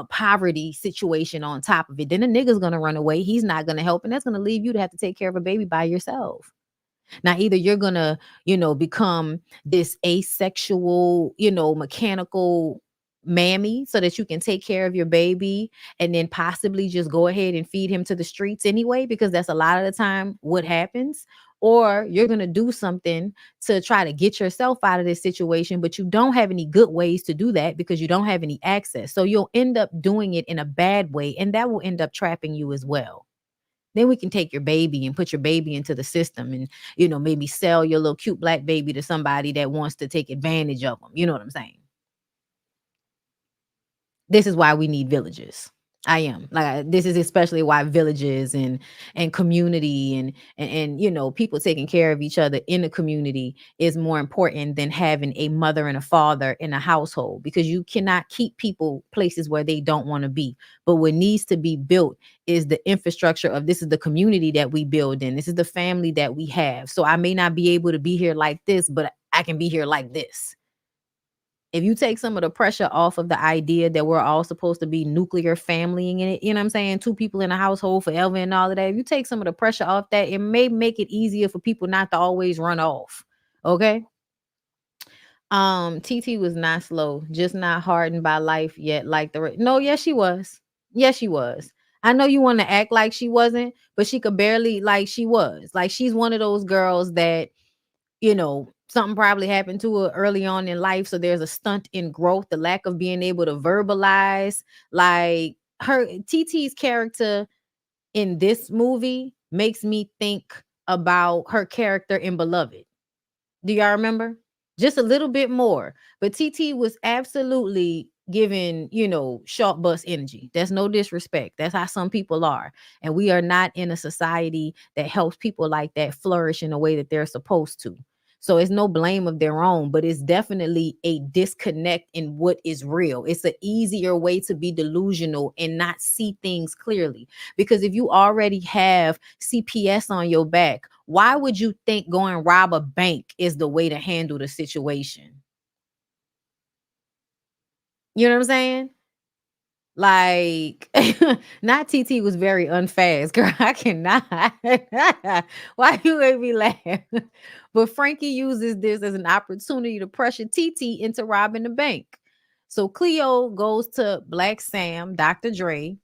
poverty situation on top of it? Then the nigga's gonna run away. He's not gonna help, and that's gonna leave you to have to take care of a baby by yourself. Now, either you're gonna, become this asexual, mechanical mammy so that you can take care of your baby and then possibly just go ahead and feed him to the streets anyway, because that's a lot of the time what happens. Or you're gonna do something to try to get yourself out of this situation, but you don't have any good ways to do that because you don't have any access. So you'll end up doing it in a bad way, and that will end up trapping you as well. Then we can take your baby and put your baby into the system and, maybe sell your little cute black baby to somebody that wants to take advantage of them. You know what I'm saying? This is why we need villages. I am like, this is especially why villages and community and people taking care of each other in the community is more important than having a mother and a father in a household, because you cannot keep people places where they don't want to be. But what needs to be built is the infrastructure of, this is the community that we build in, this is the family that we have. So I may not be able to be here like this, but I can be here like this. If you take some of the pressure off of the idea that we're all supposed to be nuclear familying in it, you know what I'm saying? Two people in a household forever and all of that. If you take some of the pressure off that, it may make it easier for people not to always run off. Okay. TT was not slow, just not hardened by life yet. Like no, yes, she was. Yes, she was. I know you want to act like she wasn't, but she could barely, like, she was. Like, she's one of those girls that, something probably happened to her early on in life. So there's a stunt in growth, the lack of being able to verbalize. Like, her TT's character in this movie makes me think about her character in Beloved. Do y'all remember? Just a little bit more. But TT was absolutely giving, short bus energy. That's no disrespect. That's how some people are. And we are not in a society that helps people like that flourish in a way that they're supposed to. So it's no blame of their own, but it's definitely a disconnect in what is real. It's an easier way to be delusional and not see things clearly. Because if you already have CPS on your back, why would you think going rob a bank is the way to handle the situation? You know what I'm saying? Like, not TT was very unfast, girl. I cannot. Why you made me laugh? But Frankie uses this as an opportunity to pressure TT into robbing the bank. So Cleo goes to Black Sam, Dr. Dre,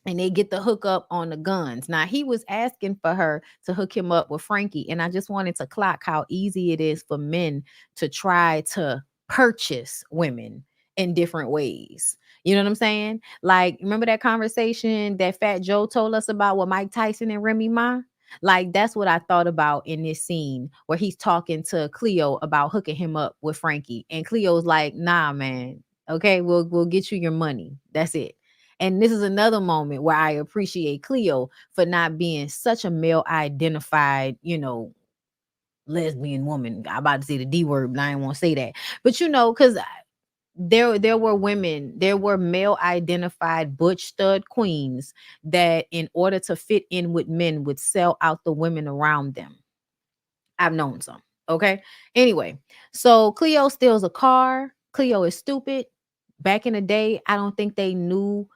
and they get the hook up on the guns. Now, he was asking for her to hook him up with Frankie, and I just wanted to clock how easy it is for men to try to purchase women in different ways. You know what I'm saying? Like, remember that conversation that Fat Joe told us about with Mike Tyson and Remy Ma? Like, that's what I thought about in this scene where he's talking to Cleo about hooking him up with Frankie, and Cleo's like, "Nah, man. Okay, we'll get you your money. That's it." And this is another moment where I appreciate Cleo for not being such a male identified, lesbian woman. I'm about to say the D word, but I didn't want to say that. But because there were women, there were male identified butch stud queens that, in order to fit in with men, would sell out the women around them. I've known some. Okay. Anyway, so Cleo steals a car. Cleo is stupid. Back in the day, I don't think they knew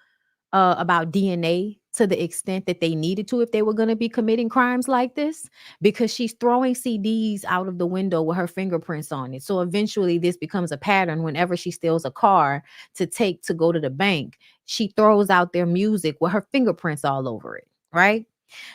about DNA to the extent that they needed to if they were going to be committing crimes like this, because she's throwing CDs out of the window with her fingerprints on it. So eventually this becomes a pattern. Whenever she steals a car to take to go to the bank, she throws out their music with her fingerprints all over it, right?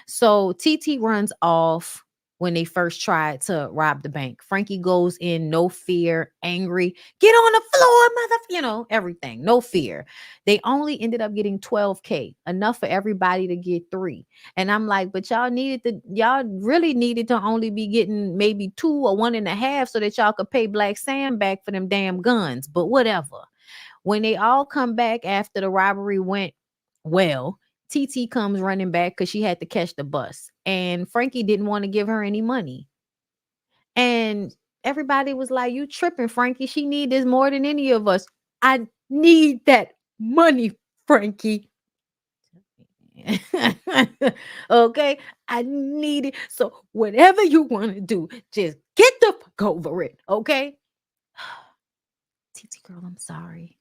So TT runs off when they first tried to rob the bank. Frankie goes in, no fear, angry, get on the floor, everything, no fear. They only ended up getting 12K, enough for everybody to get 3. And I'm like, but y'all really needed to only be getting maybe 2 or 1.5 so that y'all could pay Black Sam back for them damn guns. But whatever. When they all come back after the robbery went well, TT comes running back because she had to catch the bus. And Frankie didn't want to give her any money. And everybody was like, you tripping, Frankie. She need this more than any of us. I need that money, Frankie. Okay, I need it. So whatever you want to do, just get the fuck over it. Okay. TT girl, I'm sorry.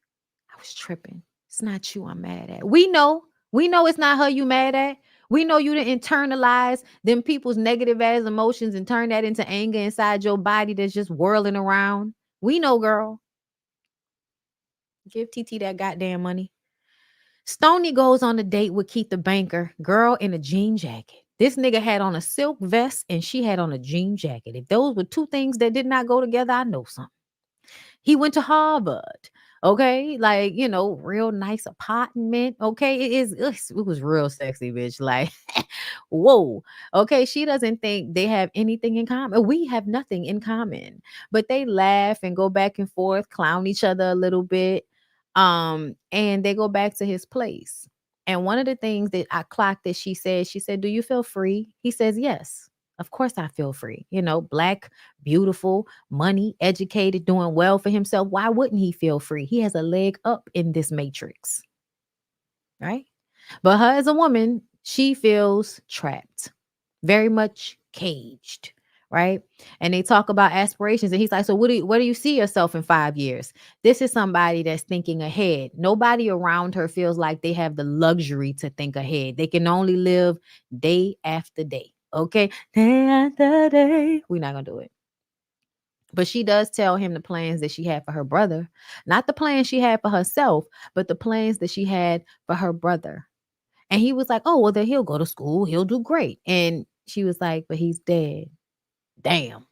I was tripping. It's not you I'm mad at. We know it's not her you mad at. We know you didn't internalize them people's negative ass emotions and turn that into anger inside your body that's just whirling around. We know, girl. Give TT that goddamn money. Stoney goes on a date with Keith the banker, girl in a jean jacket. This nigga had on a silk vest and she had on a jean jacket. If those were two things that did not go together, I know something. He went to Harvard. Okay, like, real nice apartment. Okay, it was real sexy, bitch. Like, Whoa. Okay, she doesn't think they have anything in common. We have nothing in common. But they laugh and go back and forth, clown each other a little bit. And they go back to his place. And one of the things that I clocked that she said, "Do you feel free?" He says, "Yes. Of course I feel free. You know, black, beautiful, money, educated, doing well for himself. Why wouldn't he feel free? He has a leg up in this matrix." Right? But her as a woman, she feels trapped, very much caged, right? And they talk about aspirations, and he's like, "So where do you see yourself in 5 years?" This is somebody that's thinking ahead. Nobody around her feels like they have the luxury to think ahead. They can only live day after day. Okay, day after day. We're not gonna do it. But she does tell him the plans that she had for her brother, not the plans she had for herself, but the plans that she had for her brother. And he was like, "Oh, well, then he'll go to school. He'll do great." And she was like, "But he's dead." Damn.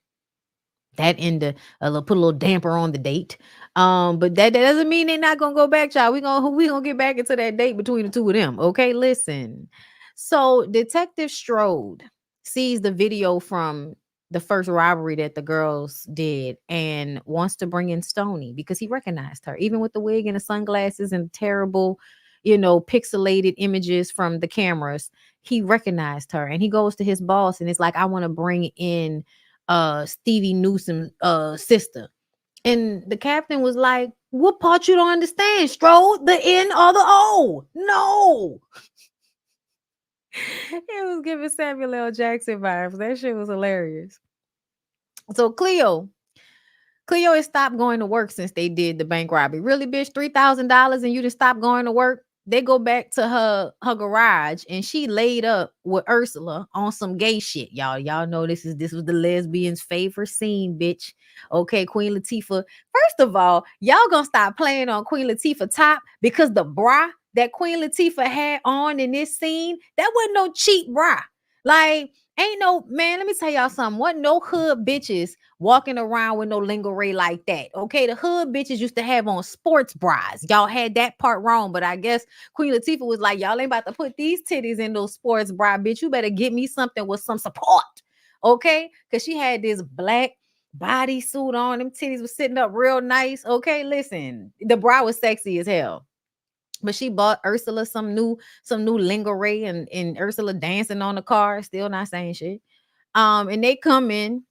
That ended put a little damper on the date. But that doesn't mean they're not gonna go back, child. We gonna get back into that date between the two of them. Okay, listen. So Detective Strode sees the video from the first robbery that the girls did and wants to bring in Stony because he recognized her, even with the wig and the sunglasses and terrible, pixelated images from the cameras. He recognized her and he goes to his boss and it's like, "I want to bring in Stevie Newsom's sister." And the captain was like, "What part you don't understand, Strode? The N or the O? No." It was giving Samuel L. Jackson vibes. That shit was hilarious. So Cleo has stopped going to work since they did the bank robbery. Really, bitch, $3,000 and you just stopped going to work? They go back to her garage and she laid up with Ursula on some gay shit. Y'all know this was the lesbian's favorite scene, bitch. Okay, Queen Latifah. First of all, y'all gonna stop playing on Queen Latifah top because the bra that Queen Latifah had on in this scene, that wasn't no cheap bra. Like, ain't no, man, let me tell y'all something. Wasn't no hood bitches walking around with no lingerie like that. Okay, the hood bitches used to have on sports bras. Y'all had that part wrong, but I guess Queen Latifah was like, "Y'all ain't about to put these titties in those sports bra, bitch. You better get me something with some support." Okay, because she had this black bodysuit on. Them titties was sitting up real nice. Okay, listen, the bra was sexy as hell. But she bought Ursula some new lingerie and Ursula dancing on the car, still not saying shit. And they come in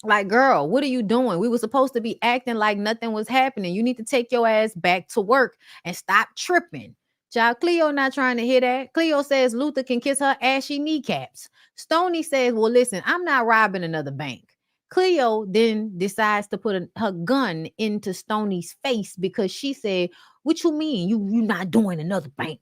like, "Girl, what are you doing? We were supposed to be acting like nothing was happening. You need to take your ass back to work and stop tripping." Child, Cleo not trying to hear that. Cleo says Luther can kiss her ashy kneecaps. Stony says, "Well, listen, I'm not robbing another bank." Cleo then decides to put her gun into Stony's face because she said, "What you mean? You not doing another bank?"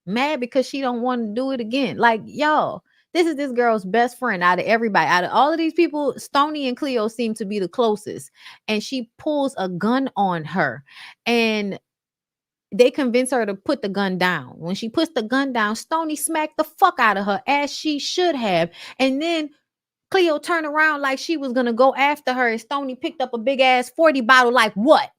Mad because she don't want to do it again. Like, y'all, this is this girl's best friend out of everybody. Out of all of these people, Stony and Cleo seem to be the closest. And she pulls a gun on her. And they convince her to put the gun down. When she puts the gun down, Stony smacked the fuck out of her as she should have. And then Cleo turned around like she was gonna go after her, and Stony picked up a big ass 40 bottle. Like, what?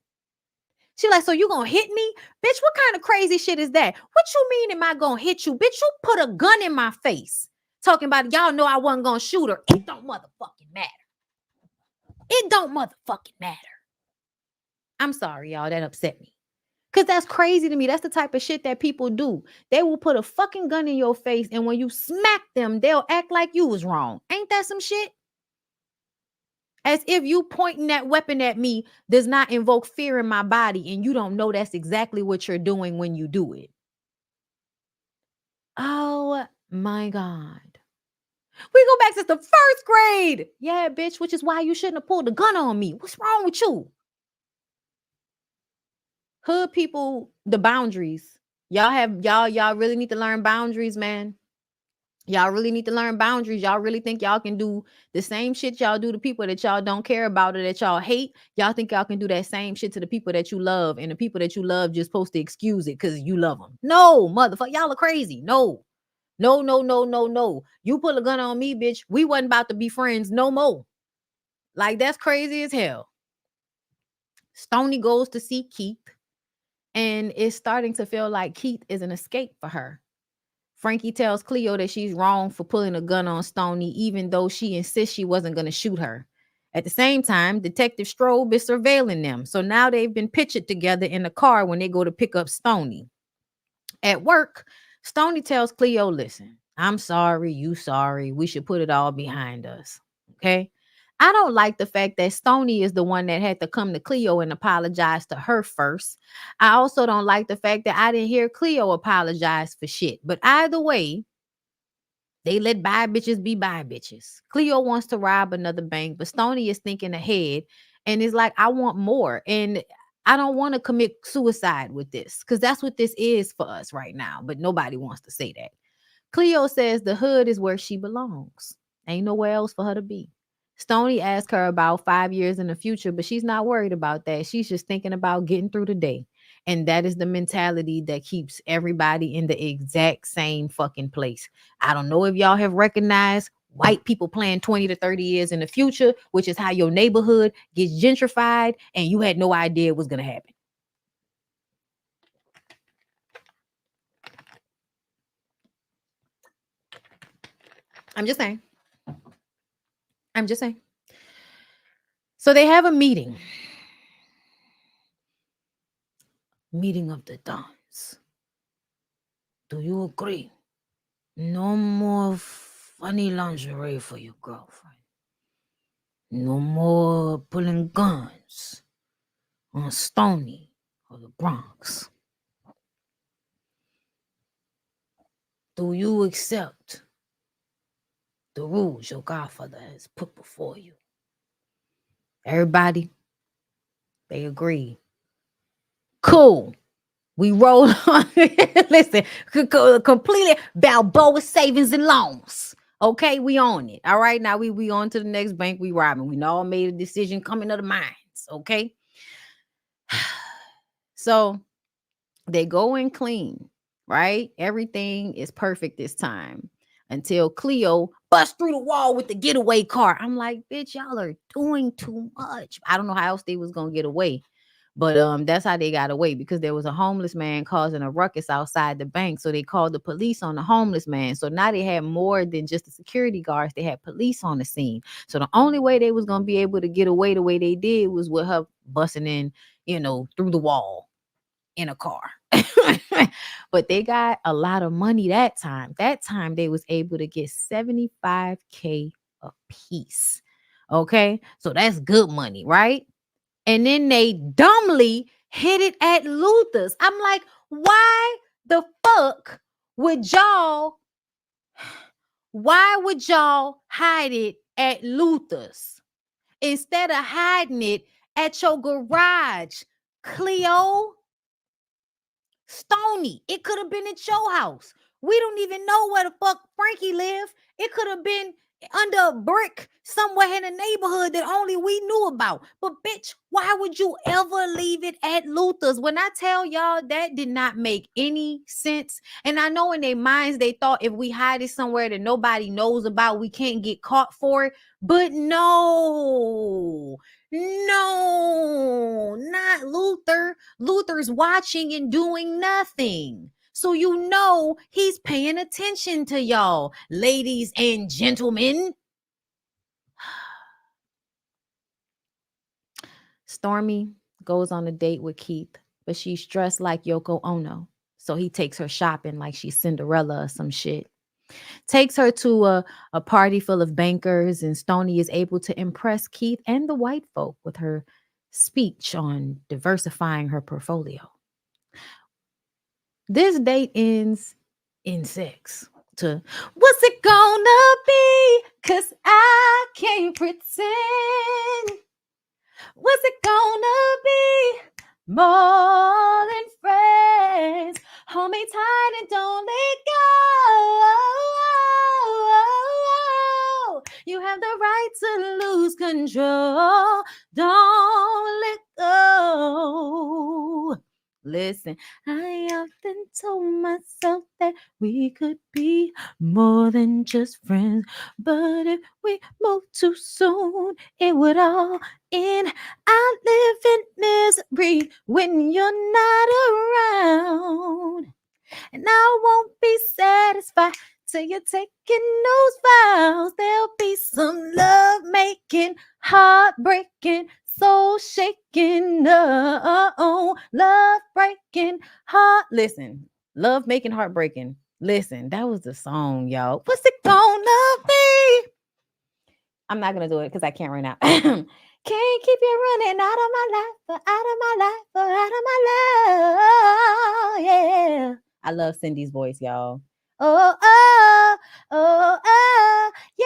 She like, "So you gonna hit me? Bitch, what kind of crazy shit is that? What you mean am I gonna hit you? Bitch, you put a gun in my face. Talking about y'all know I wasn't gonna shoot her. It don't motherfucking matter. It don't motherfucking matter." I'm sorry, y'all. That upset me. Because that's crazy to me. That's the type of shit that people do. They will put a fucking gun in your face, and when you smack them, they'll act like you was wrong. Ain't that some shit? As if you pointing that weapon at me does not invoke fear in my body, and you don't know that's exactly what you're doing when you do it. Oh my God. We go back to the first grade. Yeah, bitch, which is why you shouldn't have pulled a gun on me. What's wrong with you? Hood people, the boundaries. Y'all really need to learn boundaries, man. Y'all really need to learn boundaries. Y'all really think y'all can do the same shit y'all do to people that y'all don't care about or that y'all hate. Y'all think y'all can do that same shit to the people that you love, and the people that you love just supposed to excuse it because you love them. No, motherfucker, y'all are crazy. No, no, no, no, no, no. You pull a gun on me, bitch. We wasn't about to be friends no more. Like, that's crazy as hell. Stony goes to see Keith, and it's starting to feel like Keith is an escape for her. Frankie tells Cleo that she's wrong for pulling a gun on Stony, even though she insists she wasn't going to shoot her. At the same time, Detective Strobe is surveilling them. So now they've been pictured together in the car when they go to pick up Stony. At work, Stony tells Cleo, listen, I'm sorry, you sorry. We should put it all behind us. Okay. I don't like the fact that Stony is the one that had to come to Cleo and apologize to her first. I also don't like the fact that I didn't hear Cleo apologize for shit. But either way, they let bad bitches be bad bitches. Cleo wants to rob another bank, but Stony is thinking ahead and is like, I want more. And I don't want to commit suicide with this because that's what this is for us right now. But nobody wants to say that. Cleo says the hood is where she belongs. Ain't nowhere else for her to be. Stony asked her about 5 years in the future, but she's not worried about that. She's just thinking about getting through the day. And that is the mentality that keeps everybody in the exact same fucking place. I don't know if y'all have recognized white people playing 20 to 30 years in the future, which is how your neighborhood gets gentrified and you had no idea it was going to happen. I'm just saying. So they have a meeting. Meeting of the Dons. Do you agree? No more funny lingerie for your girlfriend. No more pulling guns on Stony or the Bronx. Do you accept the rules your godfather has put before you? Everybody, they agree. Cool. We roll on. Listen, completely Balboa savings and loans. Okay, we on it. All right, now we on to the next bank we robbing. We all made a decision coming to the mines. Okay, so they go in clean, right? Everything is perfect this time until Cleo busts through the wall with the getaway car. I'm like, bitch, y'all are doing too much. I don't know how else they was gonna get away. But that's how they got away because there was a homeless man causing a ruckus outside the bank. So they called the police on the homeless man. So now they had more than just the security guards. They had police on the scene. So the only way they was going to be able to get away the way they did was with her busting in, through the wall in a car. But they got a lot of money that time. That time they was able to get $75K a piece. Okay. So that's good money, right? And then they dumbly hit it at Luther's. I'm like, why the fuck would y'all hide it at Luther's instead of hiding it at your garage? Cleo, Stony, it could have been at your house. We don't even know where the fuck Frankie lived. It could have been under a brick somewhere in the neighborhood that only we knew about. But bitch, why would you ever leave it at Luther's? When I tell y'all that did not make any sense. And I know in their minds they thought if we hide it somewhere that nobody knows about, we can't get caught for it. But no, not Luther. Luther's watching and doing nothing. So he's paying attention to y'all, ladies and gentlemen. Stormy goes on a date with Keith, but she's dressed like Yoko Ono. So he takes her shopping like she's Cinderella or some shit. Takes her to a party full of bankers, and Stony is able to impress Keith and the white folk with her speech on diversifying her portfolio. This date ends in sex. To what's it gonna be? 'Cause I can't pretend. What's it gonna be? More than friends. Hold me tight and don't let go. You have the right to lose control. Don't let go. Listen, I often told myself that we could be more than just friends. But if we move too soon, it would all end. I live in misery when you're not around. And I won't be satisfied till you're taking those vows. There'll be some love making, heartbreaking, soul shaking. No, love breaking, heart. Listen, love making, heartbreaking. Listen, that was the song, y'all. What's it gonna be? I'm not gonna do it because I can't right now. Can't keep you running out of my life, out of my life, out of my life. Yeah. I love Cindy's voice, y'all. Oh, oh, oh, oh, yeah.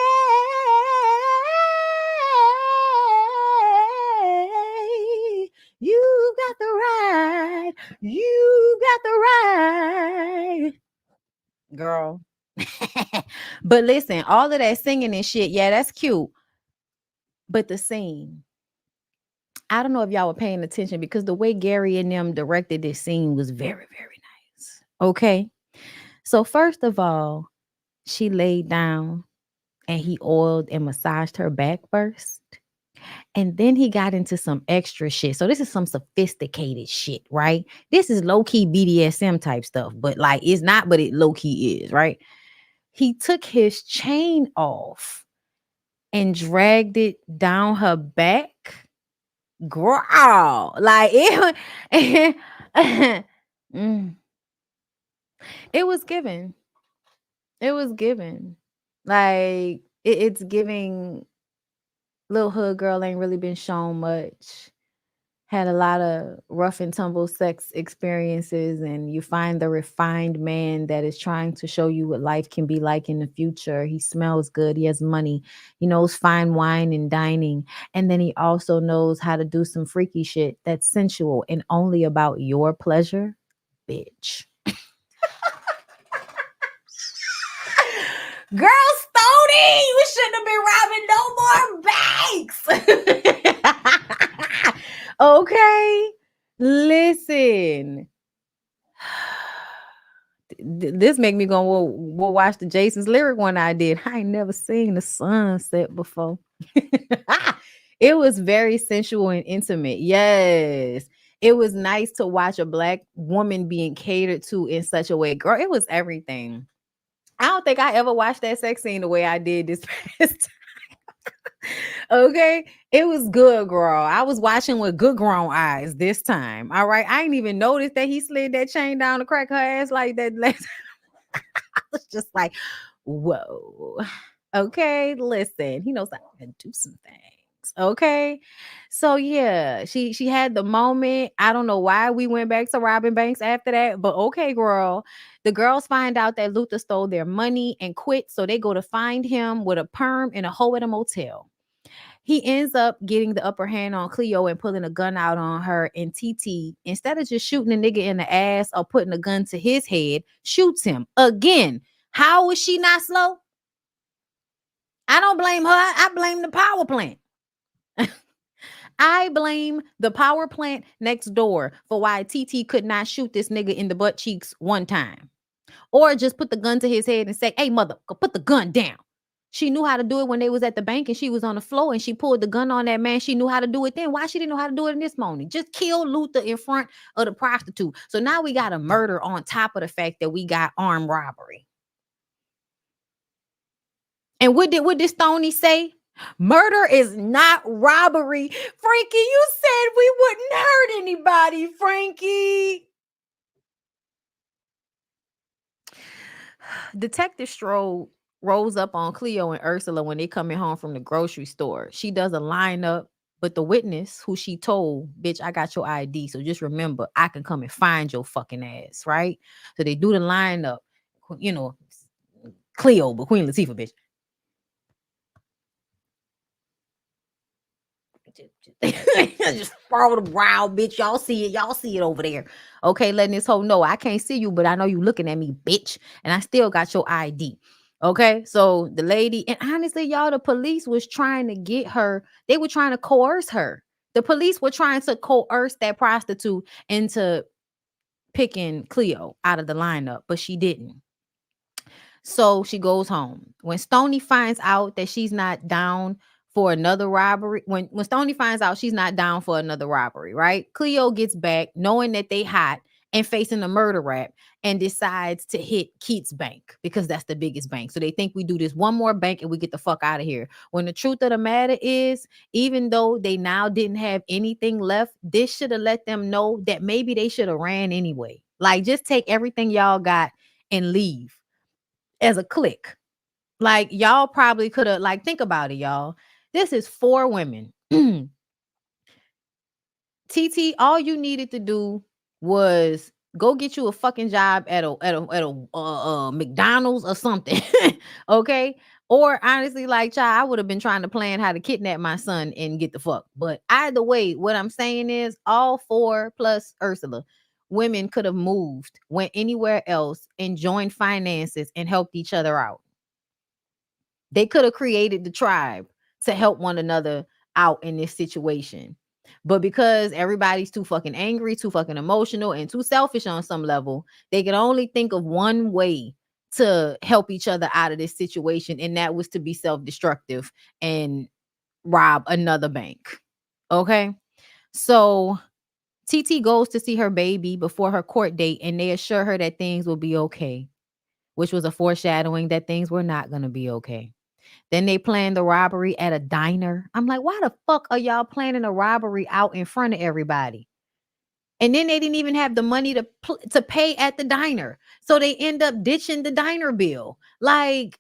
You got the right. You got the right. Girl. But listen, all of that singing and shit, yeah, that's cute. But the scene, I don't know if y'all were paying attention because the way Gary and them directed this scene was very, very nice. Okay. So, first of all, she laid down and he oiled and massaged her back first. And then he got into some extra shit. So, this is some sophisticated shit, right? This is low key BDSM type stuff, but like it's not, but it low key is, right? He took his chain off and dragged it down her back. Girl, like it, mm, it was given. It was given. Like it's giving. Little hood girl ain't really been shown much. Had a lot of rough and tumble sex experiences, and you find the refined man that is trying to show you what life can be like in the future. He smells good, he has money, he knows fine wine and dining, and then he also knows how to do some freaky shit that's sensual and only about your pleasure. Bitch. Girl, Stoney, you shouldn't have been robbing no more banks. Okay, listen. This make me go, we'll watch the Jason's lyric one I did. I ain't never seen the sunset before. It was very sensual and intimate. Yes. It was nice to watch a black woman being catered to in such a way. Girl, it was everything. I don't think I ever watched that sex scene the way I did this past time. Okay. It was good, girl. I was watching with good grown eyes this time. All right. I ain't even noticed that he slid that chain down to crack her ass like that. I was just like, whoa. Okay. Listen, he knows how to do some things. Okay. So yeah, she had the moment. I don't know why we went back to robbing banks after that, but okay, girl. The girls find out that Luther stole their money and quit, so they go to find him with a perm and a hoe at a motel. He ends up getting the upper hand on Cleo and pulling a gun out on her. And Titi, instead of just shooting a nigga in the ass or putting a gun to his head, shoots him again. How is she not slow? I don't blame her. I blame the power plant. I blame the power plant next door for why TT could not shoot this nigga in the butt cheeks one time. Or just put the gun to his head and say, hey, mother, put the gun down. She knew how to do it when they was at the bank and she was on the floor and she pulled the gun on that man. She knew how to do it then. Why she didn't know how to do it in this moment? Just kill Luther in front of the prostitute. So now we got a murder on top of the fact that we got armed robbery. And what did Stoney say? Murder is not robbery. Frankie, you said we wouldn't hurt anybody, Frankie. Detective Strode rolls up on Cleo and Ursula when they coming home from the grocery store. She does a lineup, but the witness who she told, bitch, I got your ID. So just remember, I can come and find your fucking ass, right? So they do the lineup, you know, Cleo, but Queen Latifah, bitch. Just follow the brow, bitch. Y'all see it. Y'all see it over there. Okay, letting this hoe know I can't see you, but I know you looking at me, bitch. And I still got your ID. Okay, so the lady, and honestly, y'all, the police was trying to get her. They were trying to coerce her. The police were trying to coerce that prostitute into picking Cleo out of the lineup, but she didn't. So she goes home. When Stoney finds out that she's not down for another robbery, when Stoney finds out she's not down for another robbery, right? Cleo gets back knowing that they hot and facing a murder rap, and decides to hit Keith's bank because that's the biggest bank. So they think we do this one more bank and we get the fuck out of here. When the truth of the matter is, even though they now didn't have anything left, this should have let them know that maybe they should have ran anyway. Like, just take everything y'all got and leave as a clique. Like, y'all probably could have, like, think about it, y'all. This is 4 women. TT, all you needed to do was go get you a fucking job at a McDonald's or something. Okay? Or honestly, like, child, I would have been trying to plan how to kidnap my son and get the fuck. But either way, what I'm saying is all 4 plus Ursula women could have moved, went anywhere else and joined finances and helped each other out. They could have created the tribe to help one another out in this situation. But because everybody's too fucking angry, too fucking emotional, and too selfish on some level, they can only think of one way to help each other out of this situation. And that was to be self-destructive and rob another bank. Okay. So TT goes to see her baby before her court date, and they assure her that things will be okay, which was a foreshadowing that things were not going to be okay. Then they planned the robbery at a diner. I'm like, why the fuck are y'all planning a robbery out in front of everybody? And then they didn't even have the money to pay at the diner. So they end up ditching the diner bill. Like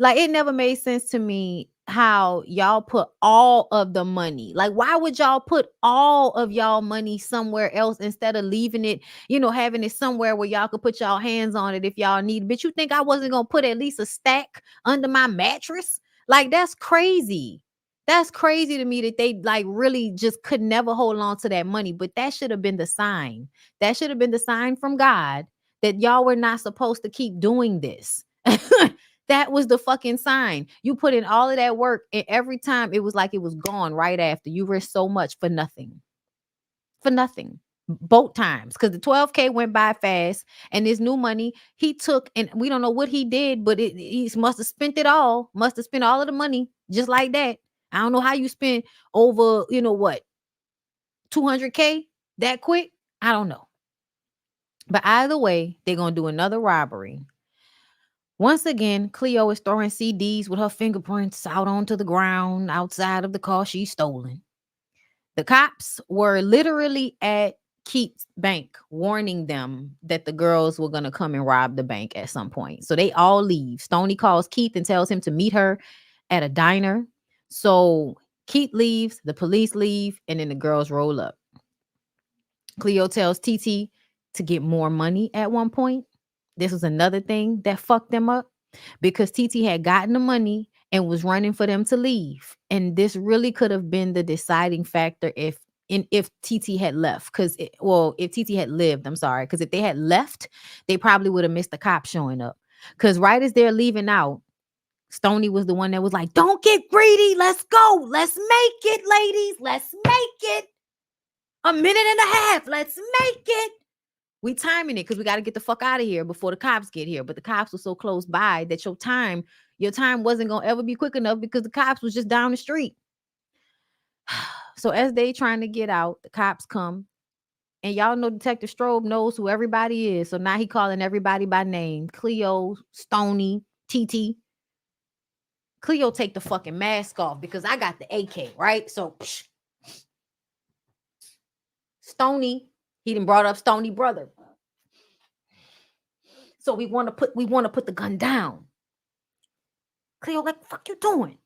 it never made sense to me how y'all put all of the money. Like, why would y'all put all of y'all money somewhere else instead of leaving it, having it somewhere where y'all could put y'all hands on it if y'all need it? But you think I wasn't going to put at least a stack under my mattress? Like, that's crazy. That's crazy to me that they like really just could never hold on to that money. But that should have been the sign. That should have been the sign from God that y'all were not supposed to keep doing this. That was the fucking sign. You put in all of that work, and every time it was like it was gone right after. You risked so much for nothing. For nothing. Both times. Because the 12K went by fast, and this new money he took, and we don't know what he did, but he must have spent it all. Must have spent all of the money just like that. I don't know how you spend over, 200K that quick. I don't know. But either way, they're going to do another robbery. Once again, Cleo is throwing CDs with her fingerprints out onto the ground outside of the car she's stolen. The cops were literally at Keith's bank warning them that the girls were going to come and rob the bank at some point. So they all leave. Stoney calls Keith and tells him to meet her at a diner. So Keith leaves, the police leave, and then the girls roll up. Cleo tells Titi to get more money at one point. This was another thing that fucked them up because Titi had gotten the money and was running for them to leave. And this really could have been the deciding factor if Titi had left. If Titi had lived, I'm sorry. Because if they had left, they probably would have missed the cops showing up. Because right as they're leaving out, Stoney was the one that was like, don't get greedy. Let's go. Let's make it, ladies. Let's make it. A minute and a half. Let's make it. We timing it because we got to get the fuck out of here before the cops get here. But the cops were so close by that your time wasn't going to ever be quick enough because the cops was just down the street. So as they trying to get out, the cops come. And y'all know Detective Strobe knows who everybody is. So now he calling everybody by name. Cleo, Stoney, Titi. Cleo take the fucking mask off because I got the AK, right? So Stoney, he done brought up Stoney brother. So we want to put the gun down. Cleo, like, fuck you doing?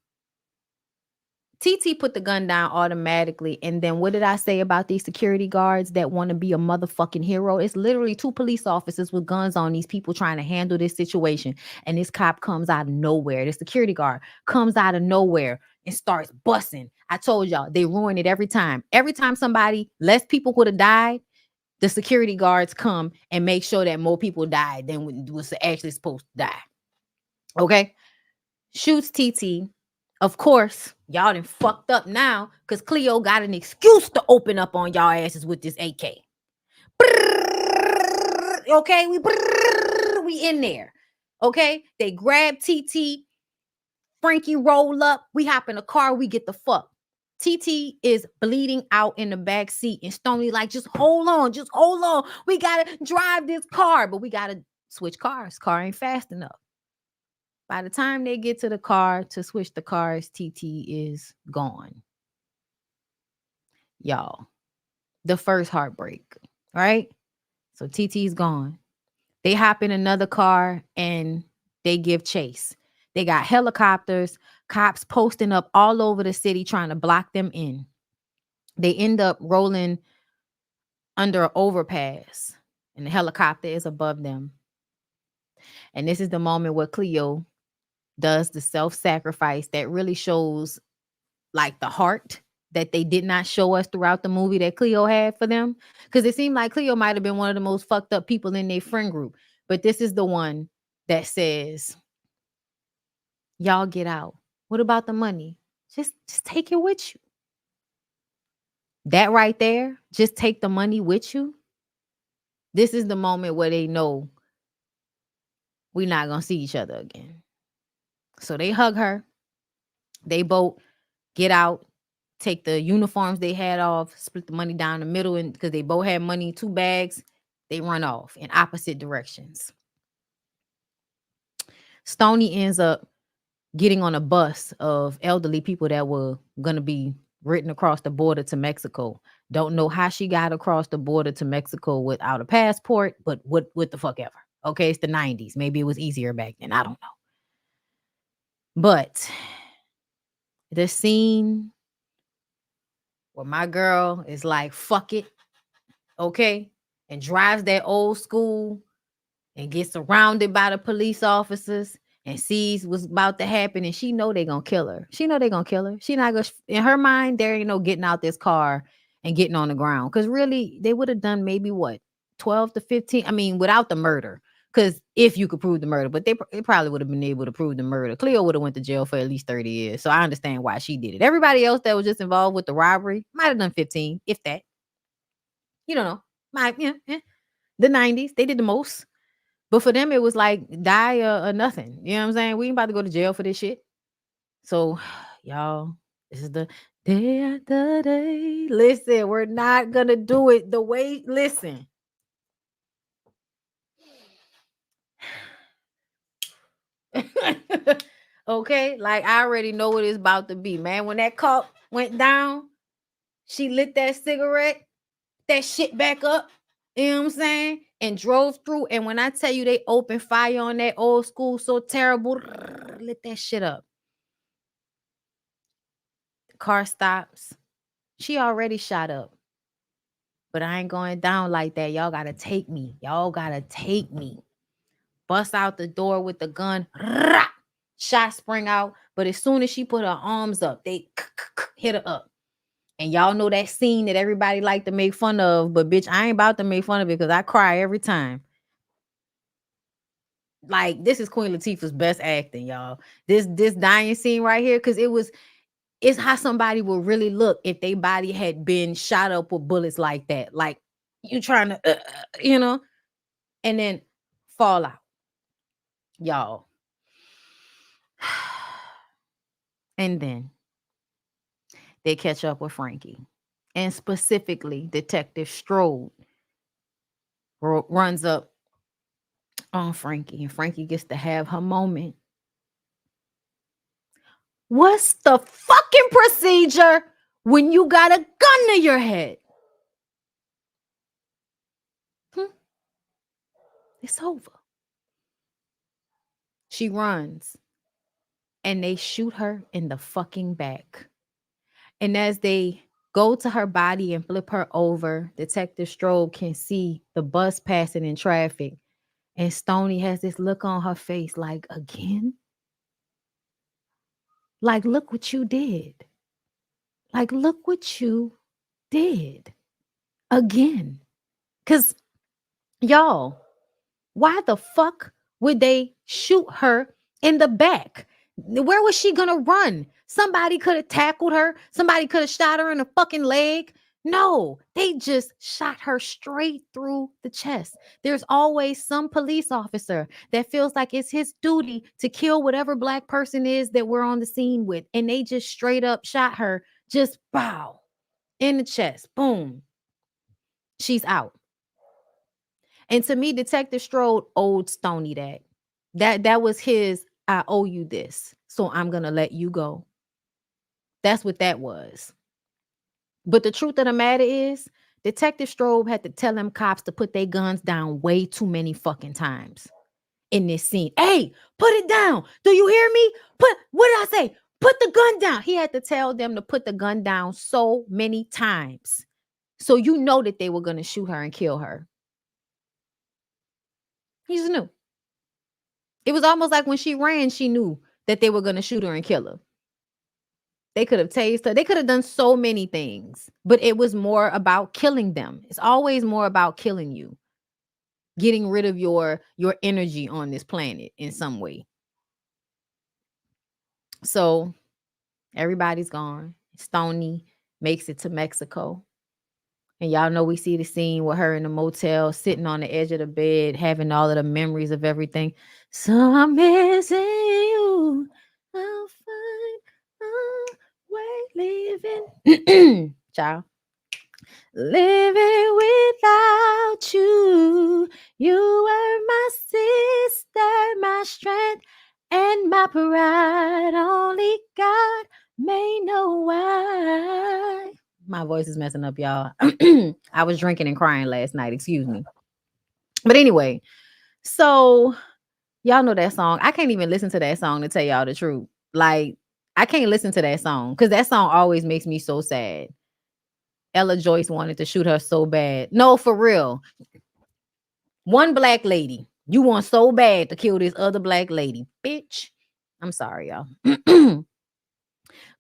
TT put the gun down automatically. And then what did I say about these security guards that want to be a motherfucking hero? It's literally 2 police officers with guns on these people trying to handle this situation. And this cop comes out of nowhere. The security guard comes out of nowhere and starts busting. I told y'all, they ruin it every time. Every time less people would have died, the security guards come and make sure that more people died than was actually supposed to die. Okay? Shoots TT. Of course, y'all done fucked up now because Cleo got an excuse to open up on y'all asses with this AK. Okay? We in there. Okay? They grab TT. Frankie roll up. We hop in a car. We get the fuck. TT is bleeding out in the back seat, and Stoney like, just hold on, just hold on. We gotta drive this car, but we gotta switch cars. Car ain't fast enough. By the time they get to the car to switch the cars, TT is gone. Y'all, the first heartbreak, right? So TT's gone. They hop in another car and they give chase. They got helicopters, cops posting up all over the city trying to block them in. They end up rolling under an overpass, and the helicopter is above them. And this is the moment where Cleo does the self-sacrifice that really shows like the heart that they did not show us throughout the movie that Cleo had for them. Because it seemed like Cleo might have been one of the most fucked up people in their friend group. But this is the one that says, y'all get out. What about the money? Just take it with you. That right there, just take the money with you. This is the moment where they know we're not going to see each other again. So they hug her. They both get out, take the uniforms they had off, split the money down the middle, and because they both had money, 2 bags, they run off in opposite directions. Stoney ends up getting on a bus of elderly people that were going to be written across the border to Mexico. Don't know how she got across the border to Mexico without a passport, but what the fuck ever. Okay, it's the 90s. Maybe it was easier back then. I don't know. But the scene where my girl is like, fuck it, okay, and drives that old school and gets surrounded by the police officers and sees what's about to happen, and she know they gonna kill her. She know they gonna kill her. She not gonna, in her mind, there ain't no getting out this car and getting on the ground. Because really, they would have done maybe what, 12 to 15, I mean, without the murder. Because if you could prove the murder, but they probably would have been able to prove the murder. Cleo would have went to jail for at least 30 years. So I understand why she did it. Everybody else that was just involved with the robbery might have done 15, if that. You don't know. The 90s, they did the most. But for them, it was like die or nothing. You know what I'm saying? We ain't about to go to jail for this shit. So, y'all, this is the day after day. Listen, we're not going to do it the way, listen. Okay, like I already know what it's about to be, man. When that cop went down, she lit that cigarette, that shit back up, you know what I'm saying, and drove through. And when I tell you they opened fire on that old school so terrible, lit that shit up. The car stops. She already shot up. But I ain't going down like that. Y'all gotta take me. Y'all gotta take me. Bust out the door with the gun. Shot spring out. But as soon as she put her arms up, they hit her up. And y'all know that scene that everybody like to make fun of. But bitch, I ain't about to make fun of it because I cry every time. Like, this is Queen Latifah's best acting, y'all. This dying scene right here, because it's how somebody would really look if their body had been shot up with bullets like that. Like, you trying to, and then fall out. Y'all. And then they catch up with Frankie. And specifically, Detective Strode runs up on Frankie. And Frankie gets to have her moment. What's the fucking procedure when you got a gun to your head? It's over. She runs. And they shoot her in the fucking back. And as they go to her body and flip her over, Detective Strode can see the bus passing in traffic. And Stoney has this look on her face like, again? Like, look what you did. Like, look what you did. Again. Because, y'all, why the fuck would they shoot her in the back? Where was she gonna run? Somebody could have tackled her. Somebody could have shot her in the fucking leg. No, they just shot her straight through the chest. There's always some police officer that feels like it's his duty to kill whatever black person is that we're on the scene with. And they just straight up shot her Just bow in the chest. Boom. She's out. And to me, Detective Strode owed Stoney that. That was his, I owe you this, so I'm gonna let you go. That's what that was. But the truth of the matter is, Detective Strobe had to tell them cops to put their guns down way too many fucking times in this scene. Hey, put it down. Do you hear me? What did I say? Put the gun down. He had to tell them to put the gun down so many times. So you know that they were going to shoot her and kill her. He just knew. It was almost like when she ran, she knew that they were going to shoot her and kill her. They could have tased her. They could have done so many things, but it was more about killing them. It's always more about killing you, getting rid of your energy on this planet in some way. So everybody's gone. Stoney makes it to Mexico. And y'all know we see the scene with her in the motel, sitting on the edge of the bed, having all of the memories of everything. So I'm missing you. I'll find a way living. Child. Living without you. You were my sister, my strength, and my pride. Only God may know why. My voice is messing up, y'all. I was drinking and crying last night. Excuse me. But anyway, so y'all know that song. I can't even listen to that song to tell y'all the truth. Like, I can't listen to that song because that song always makes me so sad. Ella Joyce wanted to shoot her so bad. No, for real. One black lady. You want so bad to kill this other black lady. Bitch. I'm sorry, y'all.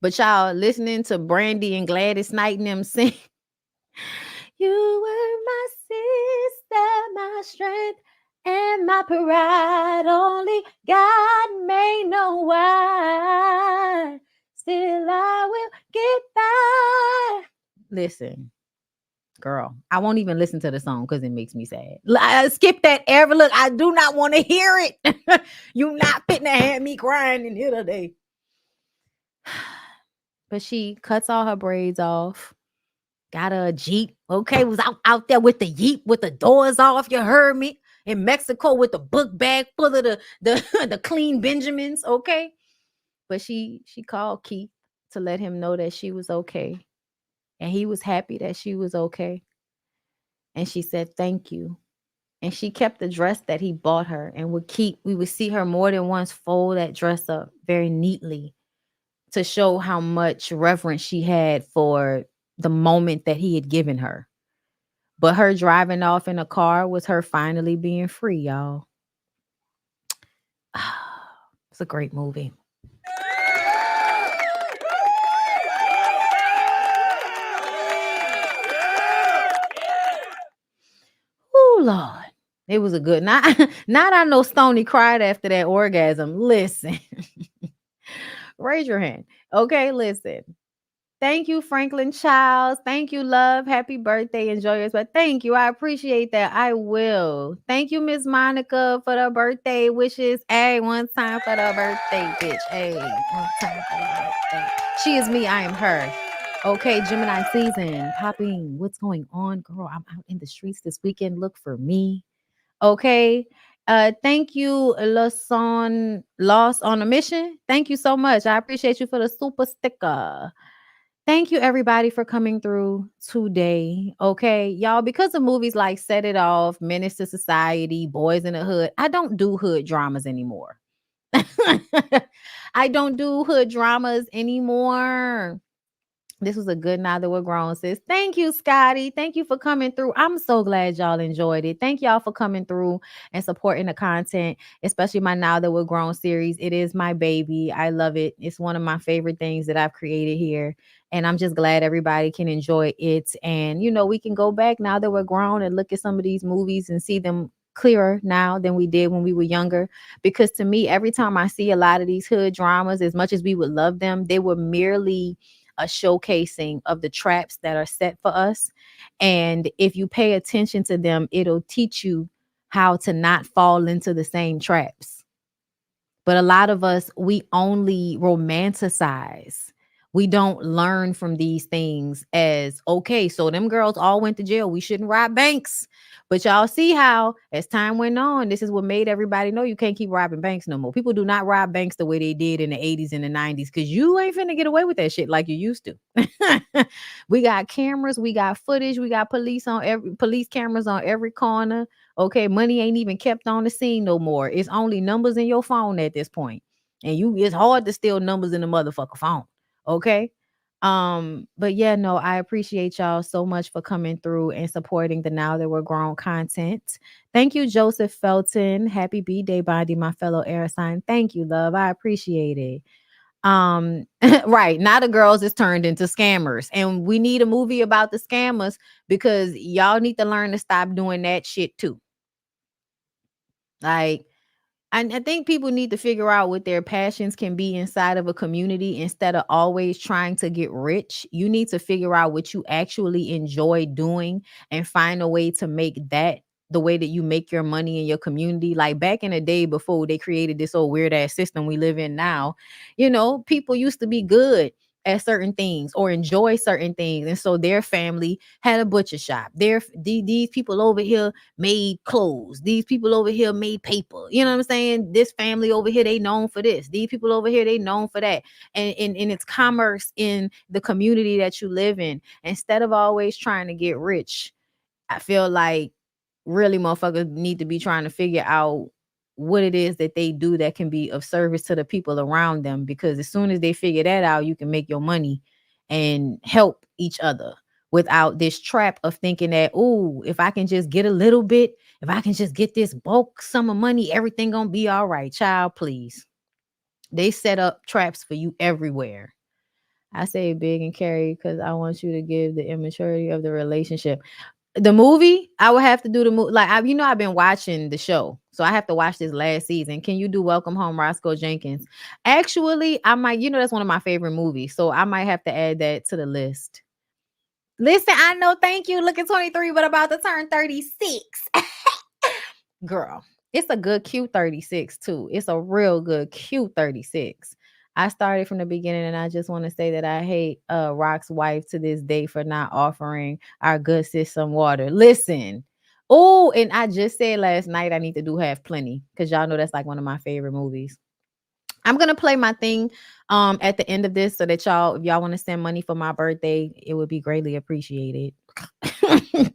But y'all listening to Brandy and Gladys Knight and them sing. You were my sister, my strength, and my pride. Only God may know why. Still I will get by. Listen, girl, I won't even listen to the song because it makes me sad. I skip that ever. Look, I do not want to hear it. You not fitting to have me crying in here today. But she cuts all her braids off. Got a Jeep. Okay, was out there with the Jeep with the doors off. You heard me. In Mexico with the book bag full of the the clean Benjamins. Okay. But she called Keith to let him know that she was okay. And he was happy that she was okay. And she said, thank you. And she kept the dress that he bought her and we would see her more than once fold that dress up very neatly to show how much reverence she had for the moment that he had given her. But her driving off in a car was her finally being free, y'all. It's a great movie. Oh, Lord. It was a good not I know Stoney cried after that orgasm. Listen. Raise your hand. Okay, listen. Thank you, Franklin Childs. Thank you, love. Happy birthday. Enjoy yours. But thank you. I appreciate that. I will. Thank you, Miss Monica, for the birthday wishes. Hey, one time for the birthday, bitch. Hey, one time for the birthday. She is me. I am her. Okay, Gemini season. Popping. What's going on, girl? I'm out in the streets this weekend. Look for me. Okay. Thank you, Lost on a Mission. Thank you so much. I appreciate you for the super sticker. Thank you, everybody, for coming through today. Okay, y'all, because of movies like Set It Off, Menace to Society, Boys in the Hood, I don't do hood dramas anymore. I don't do hood dramas anymore. This was a good Now That We're Grown, sis. Thank you, Scotty. Thank you for coming through. I'm so glad y'all enjoyed it. Thank y'all for coming through and supporting the content, especially my Now That We're Grown series. It is my baby. I love it. It's one of my favorite things that I've created here. And I'm just glad everybody can enjoy it. And, you know, we can go back now that we're grown and look at some of these movies and see them clearer now than we did when we were younger. Because to me, every time I see a lot of these hood dramas, as much as we would love them, they were merely a showcasing of the traps that are set for us. And if you pay attention to them, it'll teach you how to not fall into the same traps. But a lot of us, we only romanticize. We don't learn from these things as okay, so them girls all went to jail. We shouldn't rob banks. But y'all see how, as time went on, this is what made everybody know you can't keep robbing banks no more. People do not rob banks the way they did in the 80s and the 90s because you ain't finna get away with that shit like you used to. We got cameras, we got footage, we got police cameras on every corner. Okay, money ain't even kept on the scene no more. It's only numbers in your phone at this point. And it's hard to steal numbers in the motherfucker phone. Okay. But yeah, no, I appreciate y'all so much for coming through and supporting the Now That We're Grown content. Thank you, Joseph Felton. Happy B-Day, Bondy, my fellow air sign. Thank you, love. I appreciate it. Right now the girls is turned into scammers, and we need a movie about the scammers because y'all need to learn to stop doing that shit too. Like, I think people need to figure out what their passions can be inside of a community instead of always trying to get rich. You need to figure out what you actually enjoy doing and find a way to make that the way that you make your money in your community. Like back in the day before they created this old weird ass system we live in now, people used to be good at certain things or enjoy certain things. And so their family had a butcher shop. These people over here made clothes. These people over here made paper. You know what I'm saying? This family over here, they known for this. These people over here, they known for that. And it's commerce in the community that you live in. Instead of always trying to get rich, I feel like really motherfuckers need to be trying to figure out what it is that they do that can be of service to the people around them. Because as soon as they figure that out, you can make your money and help each other without this trap of thinking that, oh, if I can just get a little bit, if I can just get this bulk sum of money, everything gonna be all right. Child, please. They set up traps for you everywhere. I say big and carry because I want you to give the immaturity of the relationship. The movie, I would have to do the movie. Like, I've been watching the show, so I have to watch this last season. Can you do Welcome Home, Roscoe Jenkins? Actually, I might, that's one of my favorite movies, so I might have to add that to the list. Listen, I know, thank you. Looking 23, but about to turn 36. Girl, it's a good Q36 too. It's a real good Q36. I started from the beginning, and I just want to say that I hate Rock's wife to this day for not offering our good sis some water. Listen. Oh, and I just said last night I need to do Have Plenty because y'all know that's like one of my favorite movies. I'm gonna play my thing at the end of this so that y'all, if y'all want to send money for my birthday, it would be greatly appreciated.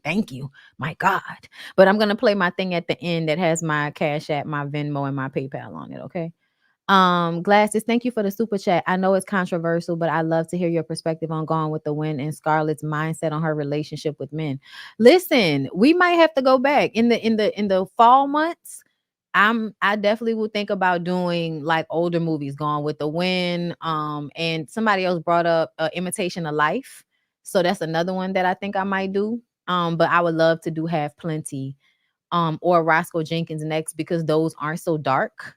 Thank you. My God. But I'm gonna play my thing at the end that has my Cash App, my Venmo, and my PayPal on it. Okay. Glasses, thank you for the super chat. I know it's controversial, but I love to hear your perspective on Gone with the Wind and Scarlett's mindset on her relationship with men. Listen, we might have to go back in the fall months. I definitely would think about doing like older movies, Gone with the Wind. And somebody else brought up Imitation of Life. So that's another one that I think I might do. But I would love to do Have Plenty or Roscoe Jenkins next because those aren't so dark.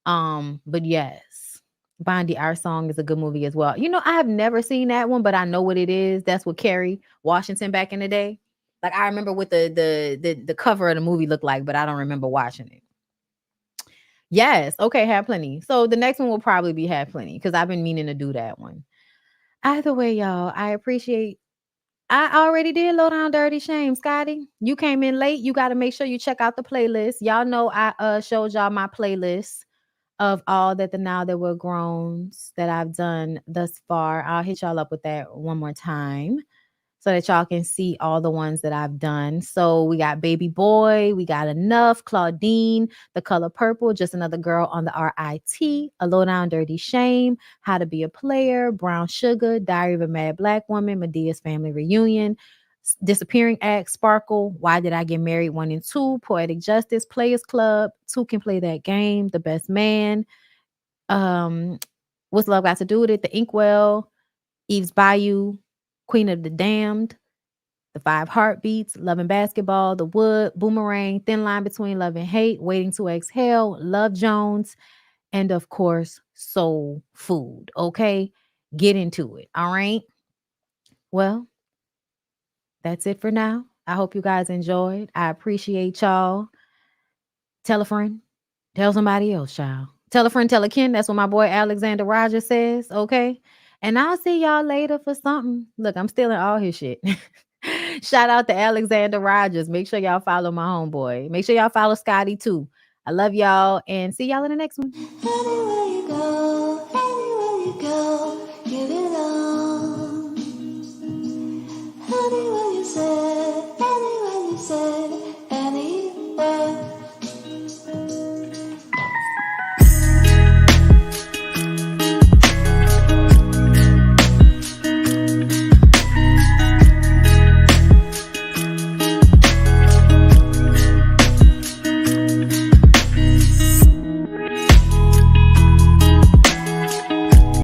But yes, Bondi, Our Song is a good movie as well. I have never seen that one, but I know what it is. That's what Kerry Washington back in the day. Like I remember what the cover of the movie looked like, but I don't remember watching it. Yes, okay, Have Plenty. So the next one will probably be Have Plenty because I've been meaning to do that one. Either way, y'all, I already did Low Down Dirty Shame, Scotty. You came in late. You got to make sure you check out the playlist. Y'all know I showed y'all my playlist of all that the Now That We're Growns that I've done thus far. I'll hit y'all up with that one more time so that y'all can see all the ones that I've done. So we got Baby Boy, we got Enough, Claudine, The Color Purple, Just Another Girl on the RIT, A Low Down Dirty Shame, How to Be a Player, Brown Sugar, Diary of a Mad Black Woman, Medea's Family Reunion, Disappearing Act, Sparkle, Why Did I Get Married 1 and 2, Poetic Justice, Players Club, Two Can Play That Game, The Best Man, What's Love Got to Do with It, The Inkwell, Eve's Bayou, Queen of the Damned, The Five Heartbeats, Love and Basketball, The Wood, Boomerang, Thin Line Between Love and Hate, Waiting to Exhale, Love Jones, and of course, Soul Food. Okay, get into it. All right. Well, that's it for now. I hope you guys enjoyed. I appreciate y'all. Tell a friend. Tell somebody else, child. Tell a friend, tell a kin. That's what my boy Alexander Rogers says. Okay. And I'll see y'all later for something. Look, I'm stealing all his shit. Shout out to Alexander Rogers. Make sure y'all follow my homeboy. Make sure y'all follow Scotty too. I love y'all and see y'all in the next one. Anywhere you go, give it all. Anywhere you say.